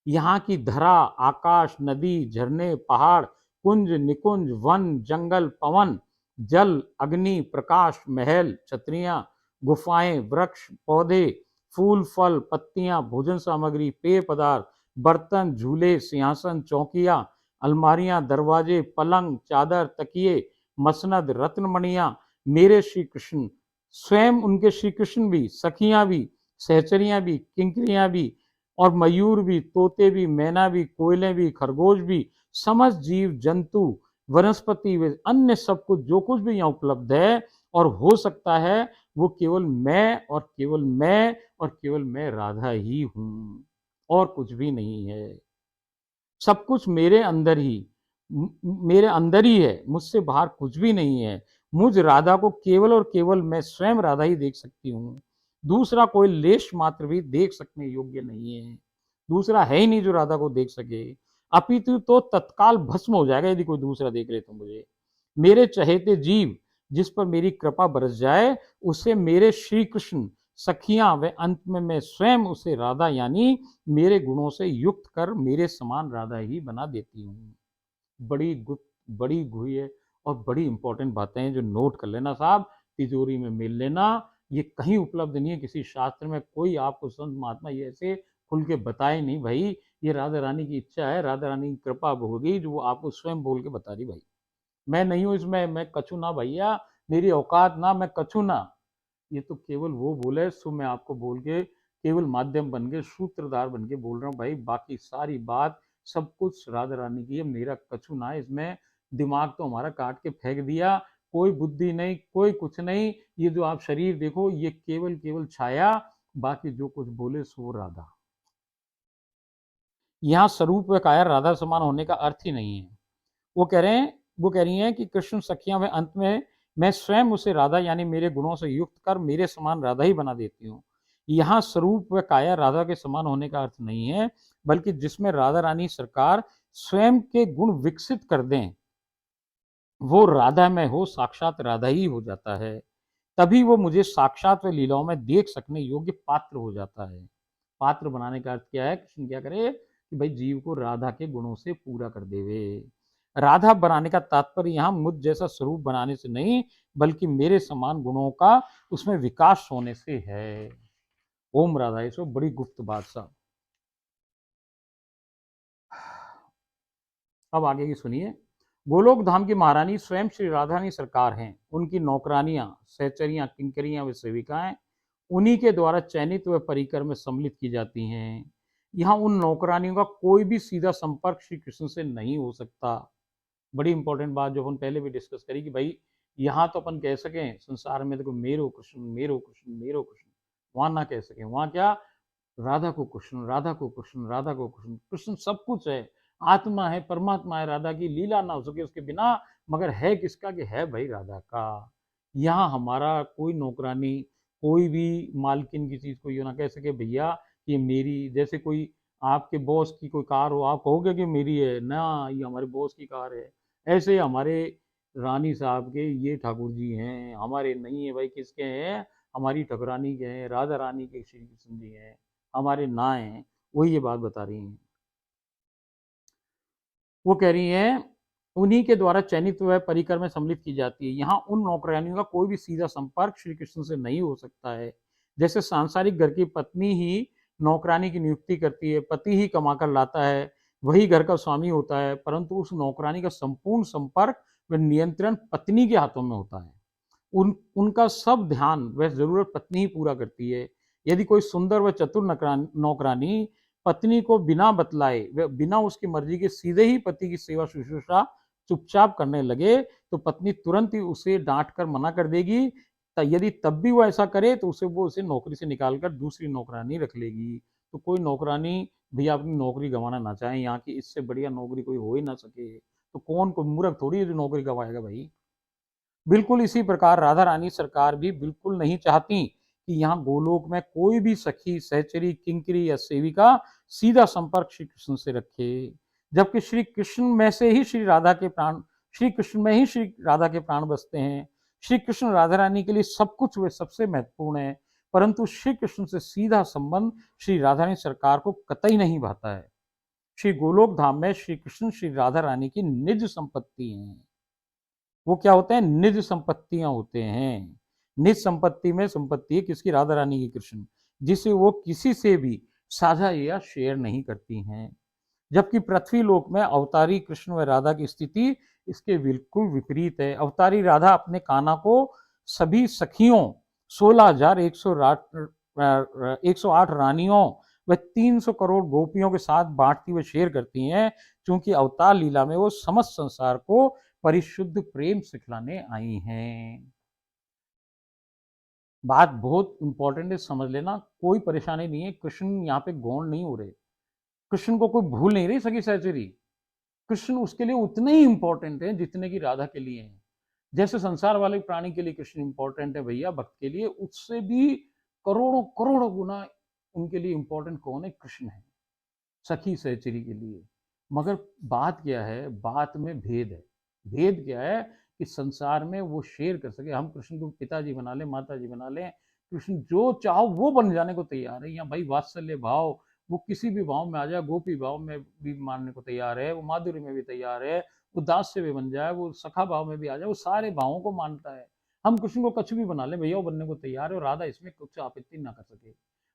यहाँ की धरा, आकाश, नदी, झरने, पहाड़, कुंज, निकुंज, वन, जंगल, पवन, जल, अग्नि, प्रकाश, महल, छतरियां, गुफाएं, वृक्ष, पौधे, फूल, फल, पत्तियां, भोजन सामग्री, पेय पदार्थ, बर्तन, झूले, सिंहासन, चौकियां, अलमारियां, दरवाजे, पलंग, चादर, तकिए, मसनद, रत्नमणियां, मेरे श्री कृष्ण, स्वयं उनके श्री कृष्ण भी, सखियां भी, सहचरियां भी, किंकरियां भी, और मयूर भी, तोते भी, मैना भी, कोयले भी, खरगोश भी, समस्त जीव जंतु, वनस्पति, अन्य सब कुछ जो कुछ भी यहाँ उपलब्ध है और हो सकता है, वो केवल मैं और केवल मैं और केवल मैं राधा ही हूँ, और कुछ भी नहीं है। सब कुछ मेरे अंदर ही, मेरे अंदर ही है, मुझसे बाहर कुछ भी नहीं है। मुझ राधा को केवल और केवल मैं स्वयं राधा ही देख सकती हूँ, दूसरा कोई लेश मात्र भी देख सकने योग्य नहीं है। दूसरा है ही नहीं जो राधा को देख सके, अपितु तो तत्काल भस्म हो जाएगा यदि कोई दूसरा देख ले तो मुझे। मेरे चहेते जीव जिस पर मेरी कृपा बरस जाए, उसे मेरे श्री कृष्ण, सखियां व अंत में मैं स्वयं उसे राधा यानी मेरे गुणों से युक्त कर मेरे समान राधा ही बना देती हूँ। बड़ी गुप्त, बड़ी गुह्य और बड़ी इंपॉर्टेंट बातें हैं, जो नोट कर लेना साहब, तिजोरी में मिल लेना। ये कहीं उपलब्ध नहीं है किसी शास्त्र में, कोई आपको संत महात्मा ये ऐसे खुल के बताए नहीं भाई। ये राधा रानी की इच्छा है, राधा रानी की कृपा होगी जो वो आपको स्वयं बोल के बता रही भाई। मैं नहीं हूं इसमें, मैं कछु ना भैया, मेरी औकात ना, मैं कछु ना। ये तो केवल वो बोले सो मैं आपको बोल के केवल माध्यम बन के, सूत्रधार बन के बोल रहा हूँ भाई, बाकी सारी बात सब कुछ राधा रानी की है, मेरा कछु ना है इसमें। दिमाग तो हमारा काट के फेंक दिया, कोई बुद्धि नहीं, कोई कुछ नहीं। ये जो आप शरीर देखो, ये केवल केवल छाया, बाकी जो कुछ बोले सो राधा। यहाँ स्वरूप व काया राधा समान होने का अर्थ ही नहीं है। वो कह रहे हैं, वो कह रही हैं कि कृष्ण सखियां में अंत में मैं स्वयं उसे राधा यानी मेरे गुणों से युक्त कर मेरे समान राधा ही बना देती हूँ। यहाँ स्वरूप व काया राधा के समान होने का अर्थ नहीं है, बल्कि जिसमें राधा रानी सरकार स्वयं के गुण विकसित कर दें, वो राधा में हो साक्षात राधा ही हो जाता है। तभी वो मुझे साक्षात व लीलाओं में देख सकने योग्य पात्र हो जाता है। पात्र बनाने का अर्थ क्या है, कृष्ण क्या करे कि भाई जीव को राधा के गुणों से पूरा कर देवे। राधा बनाने का तात्पर्य यहाँ मुझ जैसा स्वरूप बनाने से नहीं, बल्कि मेरे समान गुणों का उसमें विकास होने से है। ओम राधा, इसो बड़ी गुप्त बात साहब। अब आगे की सुनिए। गोलोक धाम की महारानी स्वयं श्री राधारानी सरकार हैं। उनकी नौकरानियां, सहचरियां, किंकरियां व सेविकाएं उन्हीं के द्वारा चयनित व परिकर में सम्मिलित की जाती हैं। यहाँ उन नौकरानियों का कोई भी सीधा संपर्क श्री कृष्ण से नहीं हो सकता। बड़ी इंपॉर्टेंट बात जो अपन पहले भी डिस्कस करी कि भाई यहाँ तो अपन कह सकें संसार में देखो मेरो कृष्ण मेरो कृष्ण मेरो कृष्ण, वहां ना कह सकें। वहां क्या, राधा को कृष्ण, राधा को कृष्ण, राधा को कृष्ण। कृष्ण सब कुछ है, आत्मा है, परमात्मा है, राधा की लीला ना हो सके उसके बिना, मगर है किसका कि है भाई राधा का। यहाँ हमारा कोई नौकरानी, कोई भी मालकिन की चीज को ये ना कह सके भैया ये मेरी। जैसे कोई आपके बॉस की कोई कार हो, आप कहोगे कि मेरी है ना, ये हमारे बॉस की कार है। ऐसे हमारे रानी साहब के ये ठाकुर जी हैं, हमारे नहीं है भाई, किसके हैं, हमारी ठकुरानी के हैं, राधा रानी के श्री कृष्ण जी हैं, हमारे ना हैं। वही ये बात बता रही हैं। वो कह रही हैं उन्हीं के द्वारा चयनित व परिकर में सम्मिलित की जाती है। यहाँ उन नौकरानियों का कोई भी सीधा संपर्क श्री कृष्ण से नहीं हो सकता है। जैसे सांसारिक घर की पत्नी ही नौकरानी की नियुक्ति करती है, पति ही कमाकर लाता है, वही घर का स्वामी होता है, परंतु उस नौकरानी का संपूर्ण संपर्क व नियंत्रण पत्नी के हाथों में होता है। उनका सब ध्यान वह जरूरत पत्नी ही पूरा करती है। यदि कोई सुंदर व चतुर नौकरानी पत्नी को बिना बतलाए व बिना उसकी मर्जी के सीधे ही पति की सेवा शुश्रूषा चुपचाप करने लगे, तो पत्नी तुरंत ही उसे डांट कर मना कर देगी। यदि तब भी वो ऐसा करे तो उसे नौकरी से निकालकर दूसरी नौकरानी रख लेगी। तो कोई नौकरानी भैया अपनी नौकरी गंवाना ना चाहे, यहाँ की इससे बढ़िया नौकरी कोई हो ही ना सके, तो कौन कोई मूर्ख थोड़ी है जो नौकरी गंवाएगा भाई। बिल्कुल इसी प्रकार राधा रानी सरकार भी बिल्कुल नहीं चाहती कि यहाँ गोलोक में कोई भी सखी, सहचरी, किंकरी या सेविका सीधा संपर्क श्री कृष्ण से रखे, जबकि श्री कृष्ण में से ही श्री राधा के प्राण श्री कृष्ण में ही श्री राधा के प्राण बसते हैं। श्री कृष्ण राधा रानी के लिए सब कुछ वे सबसे महत्वपूर्ण है, परंतु श्री कृष्ण से सीधा संबंध श्री राधा रानी सरकार को कतई नहीं भाता है। श्री गोलोक धाम में श्री कृष्ण श्री राधा रानी की निज संपत्ति है। वो क्या होते हैं? निज संपत्तियां होते हैं। निज संपत्ति में संपत्ति है किसकी? राधा रानी की, कृष्ण, जिसे वो किसी से भी साझा या शेयर नहीं करती हैं। जबकि पृथ्वी लोक में अवतारी कृष्ण व राधा की स्थिति इसके बिल्कुल विपरीत है। अवतारी राधा अपने कान्हा को सभी सखियों, 16,108 रानियों व 300 करोड़ गोपियों के साथ बांटती व शेयर करती हैं, क्योंकि अवतार लीला में वो समस्त संसार को परिशुद्ध प्रेम सिखलाने आई हैं। बात बहुत इंपॉर्टेंट है, समझ लेना, कोई परेशानी नहीं है। कृष्ण यहाँ पे गौण नहीं हो रहे, कृष्ण को कोई भूल नहीं रही सखी सहचरी। कृष्ण उसके लिए उतने ही इंपॉर्टेंट है जितने की राधा के लिए हैं। जैसे संसार वाले प्राणी के लिए कृष्ण इंपॉर्टेंट है भैया, भक्त के लिए उससे भी करोड़ों करोड़ों गुना उनके लिए इंपॉर्टेंट कौन है? कृष्ण है, सखी सहचरी के लिए। मगर बात क्या है? बात में भेद है। भेद क्या है कि संसार में वो शेयर कर सके। हम कृष्ण को पिताजी बना लें, माता जी बना लें, कृष्ण जो चाहो वो बन जाने को तैयार है। यहाँ भाई वात्सल्य भाव वो किसी भी भाव में आ जाए, गोपी भाव में भी मानने को तैयार है, वो माधुरी में भी तैयार है, वो दास से भी बन जाए, वो सखा भाव में भी आ जाए, वो सारे भावों को मानता है। हम कृष्ण को कुछ भी बना ले भैया, वो बनने को तैयार है, और राधा इसमें कुछ आपत्ति ना कर सके।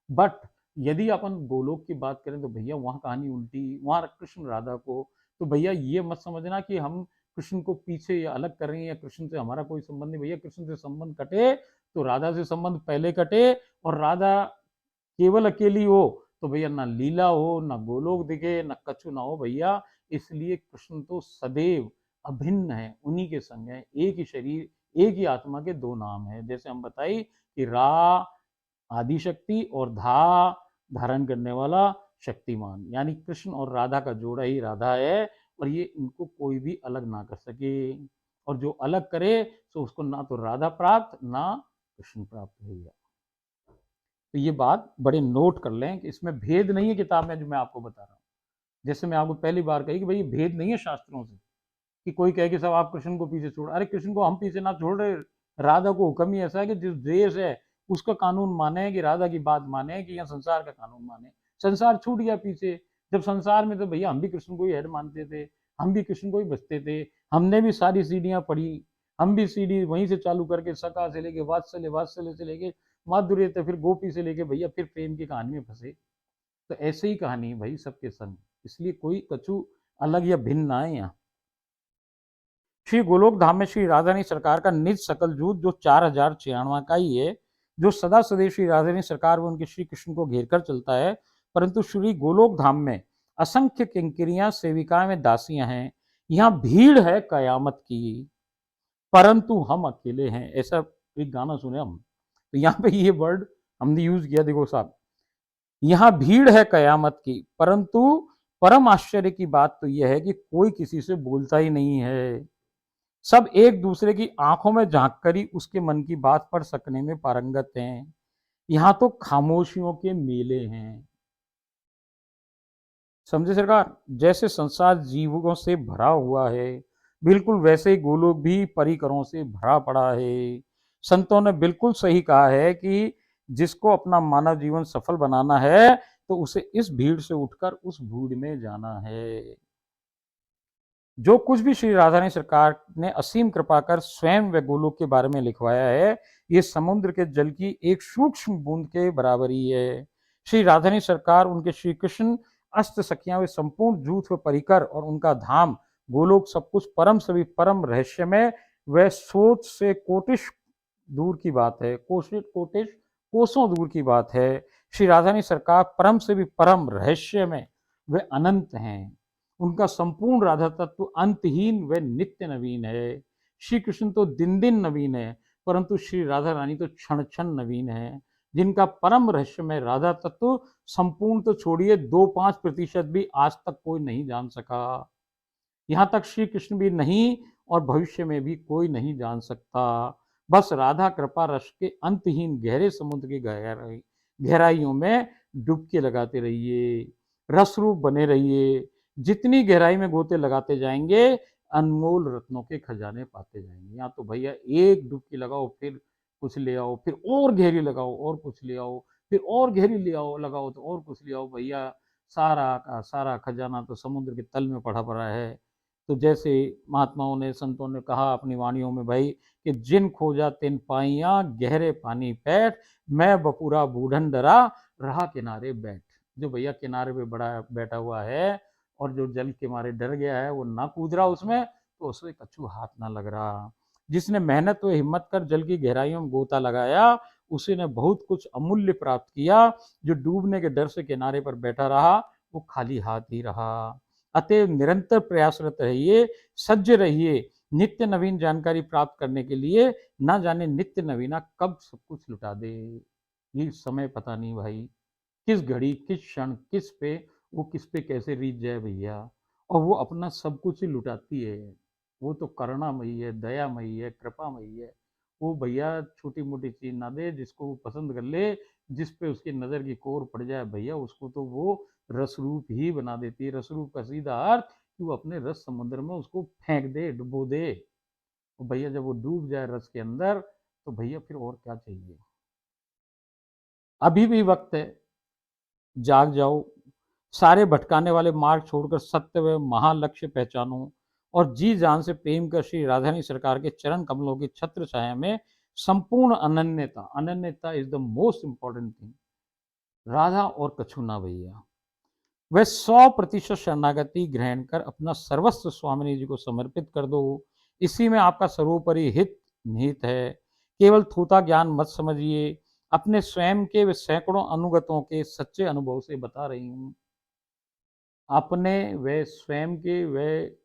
बट यदि अपन गोलोक की बात करें तो भैया वहाँ कहानी उल्टी, वहाँ कृष्ण राधा को, तो भैया ये मत समझना कि हम कृष्ण को पीछे या अलग कर रहे हैं या कृष्ण से हमारा कोई संबंध नहीं। भैया कृष्ण से संबंध कटे तो राधा से संबंध पहले कटे, और राधा केवल अकेली हो तो भैया ना लीला हो, ना गोलोक दिखे, ना कछु ना हो भैया। इसलिए कृष्ण तो सदैव अभिन्न है, उन्हीं के संग है, एक ही शरीर एक ही आत्मा के दो नाम है। जैसे हम बताई कि रा आदि शक्ति और धा धारण करने वाला शक्तिमान, यानी कृष्ण और राधा का जोड़ा ही राधा है, और ये इनको कोई भी अलग ना कर सके। और जो अलग करे तो उसको ना तो राधा प्राप्त ना कृष्ण प्राप्त भैया। तो ये बात बड़े नोट कर लें कि इसमें भेद नहीं है किताब में जो मैं आपको बता रहा हूँ। जैसे मैं आपको पहली बार कही कि भाई भेद नहीं है शास्त्रों से कि कोई कहे कि साहब आप कृष्ण को पीछे छोड़, अरे कृष्ण को हम पीछे ना छोड़ रहे, राधा को हुक्म ही ऐसा है कि जिस देश है उसका कानून माने, कि राधा की बात माने, कि यहाँ संसार का कानून माने। संसार छूट गया पीछे, जब संसार में तो भैया हम भी कृष्ण को ही हेड मानते थे, हम भी कृष्ण को ही बचते थे, हमने भी सारी सीढ़ियां पढ़ी, हम भी सीढ़ी वहीं से चालू करके सखा से लेके वात्सल्य, वात्सल्य से लेके माधुर्य, तो फिर गोपी से लेके भैया फिर प्रेम की कहानी में फंसे। तो ऐसे ही कहानी है भाई सबके संग, इसलिए कोई कछु अलग या भिन्न ना है यहाँ। श्री गोलोक धाम में श्री राधारानी सरकार का निज सकल जूत जो 4096 का ही है, जो सदा सदैव श्री राधारानी सरकार व उनके श्री कृष्ण को घेर कर चलता है। परंतु श्री गोलोक धाम में असंख्य किंकिरियां, सेविकाएं में दासियां हैं। यहाँ भीड़ है कयामत की, परंतु हम अकेले हैं। ऐसा एक गाना सुने हम, तो यहाँ पे ये वर्ड हमने यूज किया, देखो साहब, यहाँ भीड़ है कयामत की, परंतु परम आश्चर्य की बात तो यह है कि कोई किसी से बोलता ही नहीं है। सब एक दूसरे की आंखों में झांक कर ही उसके मन की बात पढ़ सकने में पारंगत हैं। यहां तो खामोशियों के मेले हैं। समझे सरकार? जैसे संसार जीवों से भरा हुआ है, बिल्कुल वैसे ही गोलोक भी परिकरों से भरा पड़ा है। संतों ने बिल्कुल सही कहा है कि जिसको अपना मानव जीवन सफल बनाना है तो उसे इस भीड़ से उठकर उस भीड़ में जाना है। जो कुछ भी श्री राधारानी सरकार ने असीम कृपा कर स्वयं व गोलोक के बारे में लिखवाया है, ये समुद्र के जल की एक सूक्ष्म बूंद के बराबर ही है। श्री राधारानी सरकार, उनके श्री कृष्ण, अष्ट सखियां वे संपूर्ण जूथ व परिकर और उनका धाम गोलोक सब कुछ परम सभी परम रहस्यमय व सोच से कोटिश दूर की बात है, कोशिश कोटिश कोसों दूर की बात है, श्री राधारानी सरकार परम से भी परम रहस्य में वे अनंत हैं। उनका संपूर्ण राधा तत्व अंतहीन व नित्य नवीन है। श्री कृष्ण तो दिन दिन नवीन है, परंतु श्री राधा रानी तो क्षण क्षण नवीन है। जिनका परम रहस्य में राधा तत्व संपूर्ण तो छोड़िए 2-5% भी आज तक कोई नहीं जान सका। यहाँ तक श्री कृष्ण भी नहीं और भविष्य में भी कोई नहीं जान सकता। बस राधा कृपा रस के अंतहीन गहरे समुद्र की गहराइयों में डुबकी लगाते रहिए, रस रूप बने रहिए। जितनी गहराई में गोते लगाते जाएंगे, अनमोल रत्नों के खजाने पाते जाएंगे। यहाँ तो भैया एक डुबकी लगाओ, फिर कुछ ले आओ, फिर और गहरी लगाओ और कुछ ले आओ, फिर और गहरी ले आओ लगाओ तो और कुछ ले आओ। भैया सारा का सारा खजाना तो समुद्र के तल में पड़ा पड़ा है। तो जैसे महात्माओं ने संतों ने कहा अपनी वाणियों में भाई कि जिन खोजा तिन पाइया गहरे पानी पैठ, मैं बपूरा बूढ़न डरा रहा किनारे बैठ। जो भैया किनारे पे बड़ा बैठा हुआ है और जो जल के मारे डर गया है वो ना कूद रहा उसमें, तो उसे कछू हाथ ना लग रहा। जिसने मेहनत व हिम्मत कर जल की गहराइयों में गोता लगाया, उसी ने बहुत कुछ अमूल्य प्राप्त किया। जो डूबने के डर से किनारे पर बैठा रहा, वो खाली हाथ ही रहा। अतएव निरंतर प्रयासरत रहिए, सज्ज रहिए नित्य नवीन जानकारी प्राप्त करने के लिए। ना जाने नित्य नवीना कब सब कुछ लुटा दे, ये समय पता नहीं भाई। किस घड़ी किस क्षण किस पे कैसे रीत जाए भैया। और वो अपना सब कुछ ही लुटाती है। वो तो करुणामयी है, दयामयी है, कृपामयी है। वो भैया छोटी मोटी चीज ना दे, जिसको वो पसंद कर ले, जिस पे उसकी नजर की कोर पड़ जाए भैया, उसको तो वो रस रूप ही बना देती है। रस रूप का सीधा अर्थ कि वो अपने रस समुद्र में उसको फेंक दे, डुबो दे। तो भैया जब वो डूब जाए रस के अंदर, तो भैया फिर और क्या चाहिए। अभी भी वक्त है, जाग जाओ। सारे भटकाने वाले मार्ग छोड़कर सत्य व महालक्ष्य पहचानो और जी जान से प्रेम कर श्री राधानी सरकार के चरण कमलों की छत्र छाया में संपूर्ण अनन्यता। अनन्यता is the most important thing. Radha और कछु ना भैया। वह 100% शरणागति ग्रहण कर अपना सर्वस्व स्वामिनी जी को समर्पित कर दो। इसी में आपका सर्वोपरि हित निहित है। केवल थूथा ज्ञान मत समझिए, अपने स्वयं के वे सैकड़ों अनुगतों के सच्चे अनुभव से बता रही हूँ। अपने वे स्वयं के वे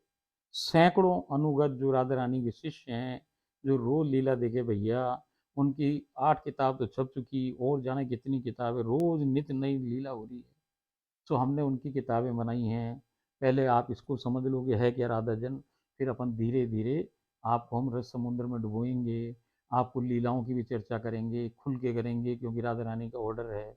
सैकड़ों अनुगत जो राधा रानी के शिष्य हैं, जो रोज लीला देखे भैया, उनकी 8 किताब तो छप चुकी और जाने कितनी किताबें, रोज नित्य नई लीला हो रही है। तो हमने उनकी किताबें बनाई हैं। पहले आप इसको समझ लो कि है क्या राधा जन, फिर अपन धीरे धीरे आपको हम रस समुद्र में डुबोएंगे। आपको लीलाओं की भी चर्चा करेंगे, खुल के करेंगे, क्योंकि राधा रानी का ऑर्डर है।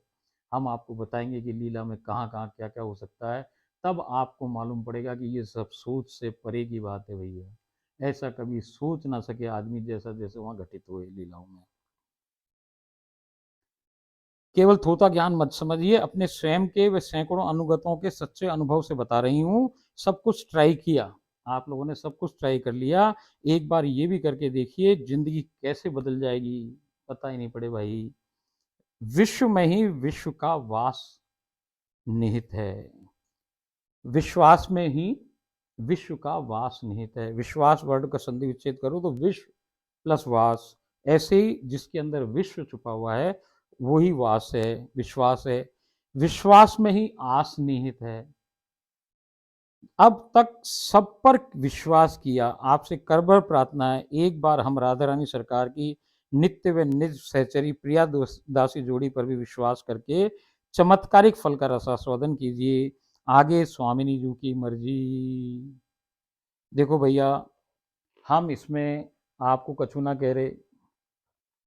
हम आपको बताएंगे कि लीला में कहाँ कहाँ क्या क्या हो सकता है। तब आपको मालूम पड़ेगा कि ये सब सोच से परे की बात है भैया। ऐसा कभी सोच ना सके आदमी जैसा जैसे वहाँ घटित हुए लीलाओं में। केवल थोथा ज्ञान मत समझिए, अपने स्वयं के वे सैकड़ों अनुगतों के सच्चे अनुभव से बता रही हूँ। सब कुछ ट्राई किया, आप लोगों ने सब कुछ ट्राई कर लिया। एक बार ये भी करके देखिए, जिंदगी कैसे बदल जाएगी, पता ही नहीं पड़े भाई। विश्व में ही विश्व का वास निहित है। विश्वास में ही विश्व का वास निहित है। विश्वास वर्ड का संधि विच्छेद करो तो विश्व प्लस वास। ऐसे ही जिसके अंदर विश्व छुपा हुआ है, वही वास है, विश्वास है। विश्वास में ही आस निहित है। अब तक सब पर विश्वास किया, आपसे करभर प्रार्थना है, एक बार हम राधा रानी सरकार की नित्य व निज सहचरी प्रिया दासी जोड़ी पर भी विश्वास करके चमत्कारिक फल का रसास्वादन कीजिए। आगे स्वामिनी जी की मर्जी। देखो भैया, हम इसमें आपको कछु ना कह रहे।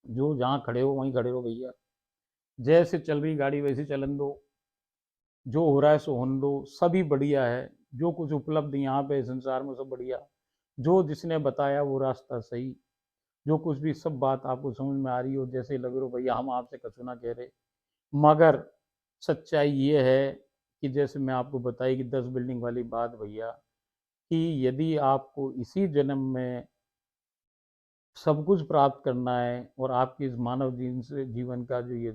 जो जहाँ खड़े हो वहीं खड़े हो भैया। जैसे चल रही गाड़ी वैसे चलन दो, जो हो रहा है सो होने दो, सभी बढ़िया है। जो कुछ उपलब्ध यहाँ पे संसार में सब बढ़िया। जो जिसने बताया वो रास्ता सही। जो कुछ भी सब बात आपको समझ में आ रही हो, जैसे लग रहा हो भैया, हम आपसे कछु ना कह रहे। मगर सच्चाई ये है कि जैसे मैं आपको बताई कि 10 बिल्डिंग वाली बात भैया, कि यदि आपको इसी जन्म में सब कुछ प्राप्त करना है और आपकी इस मानव जीवन का जो ये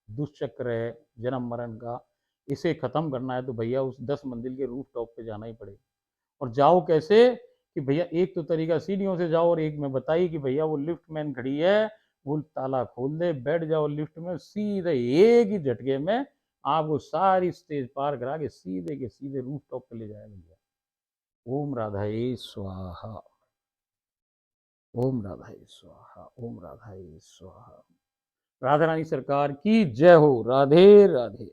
दुष्चक्र है जन्म मरण का, इसे ख़त्म करना है, तो भैया उस 10 मंजिल के रूफ टॉप पे जाना ही पड़ेगा। और जाओ कैसे कि भैया, एक तो तरीका सीढ़ियों से जाओ और एक में बताइए कि भैया वो लिफ्ट मैन खड़ी है, वो ताला खोल दे, बैठ जाओ लिफ्ट में, सीधे एक ही झटके में आपको सारी स्टेज पार करा के सीधे के सीधे रूफ टॉप पे ले जाया भैया। ओम राधाए स्वाहा, ओम राधाए स्वाहा, ओम राधाए स्वाहा। राधा रानी सरकार की जय हो। राधे राधे।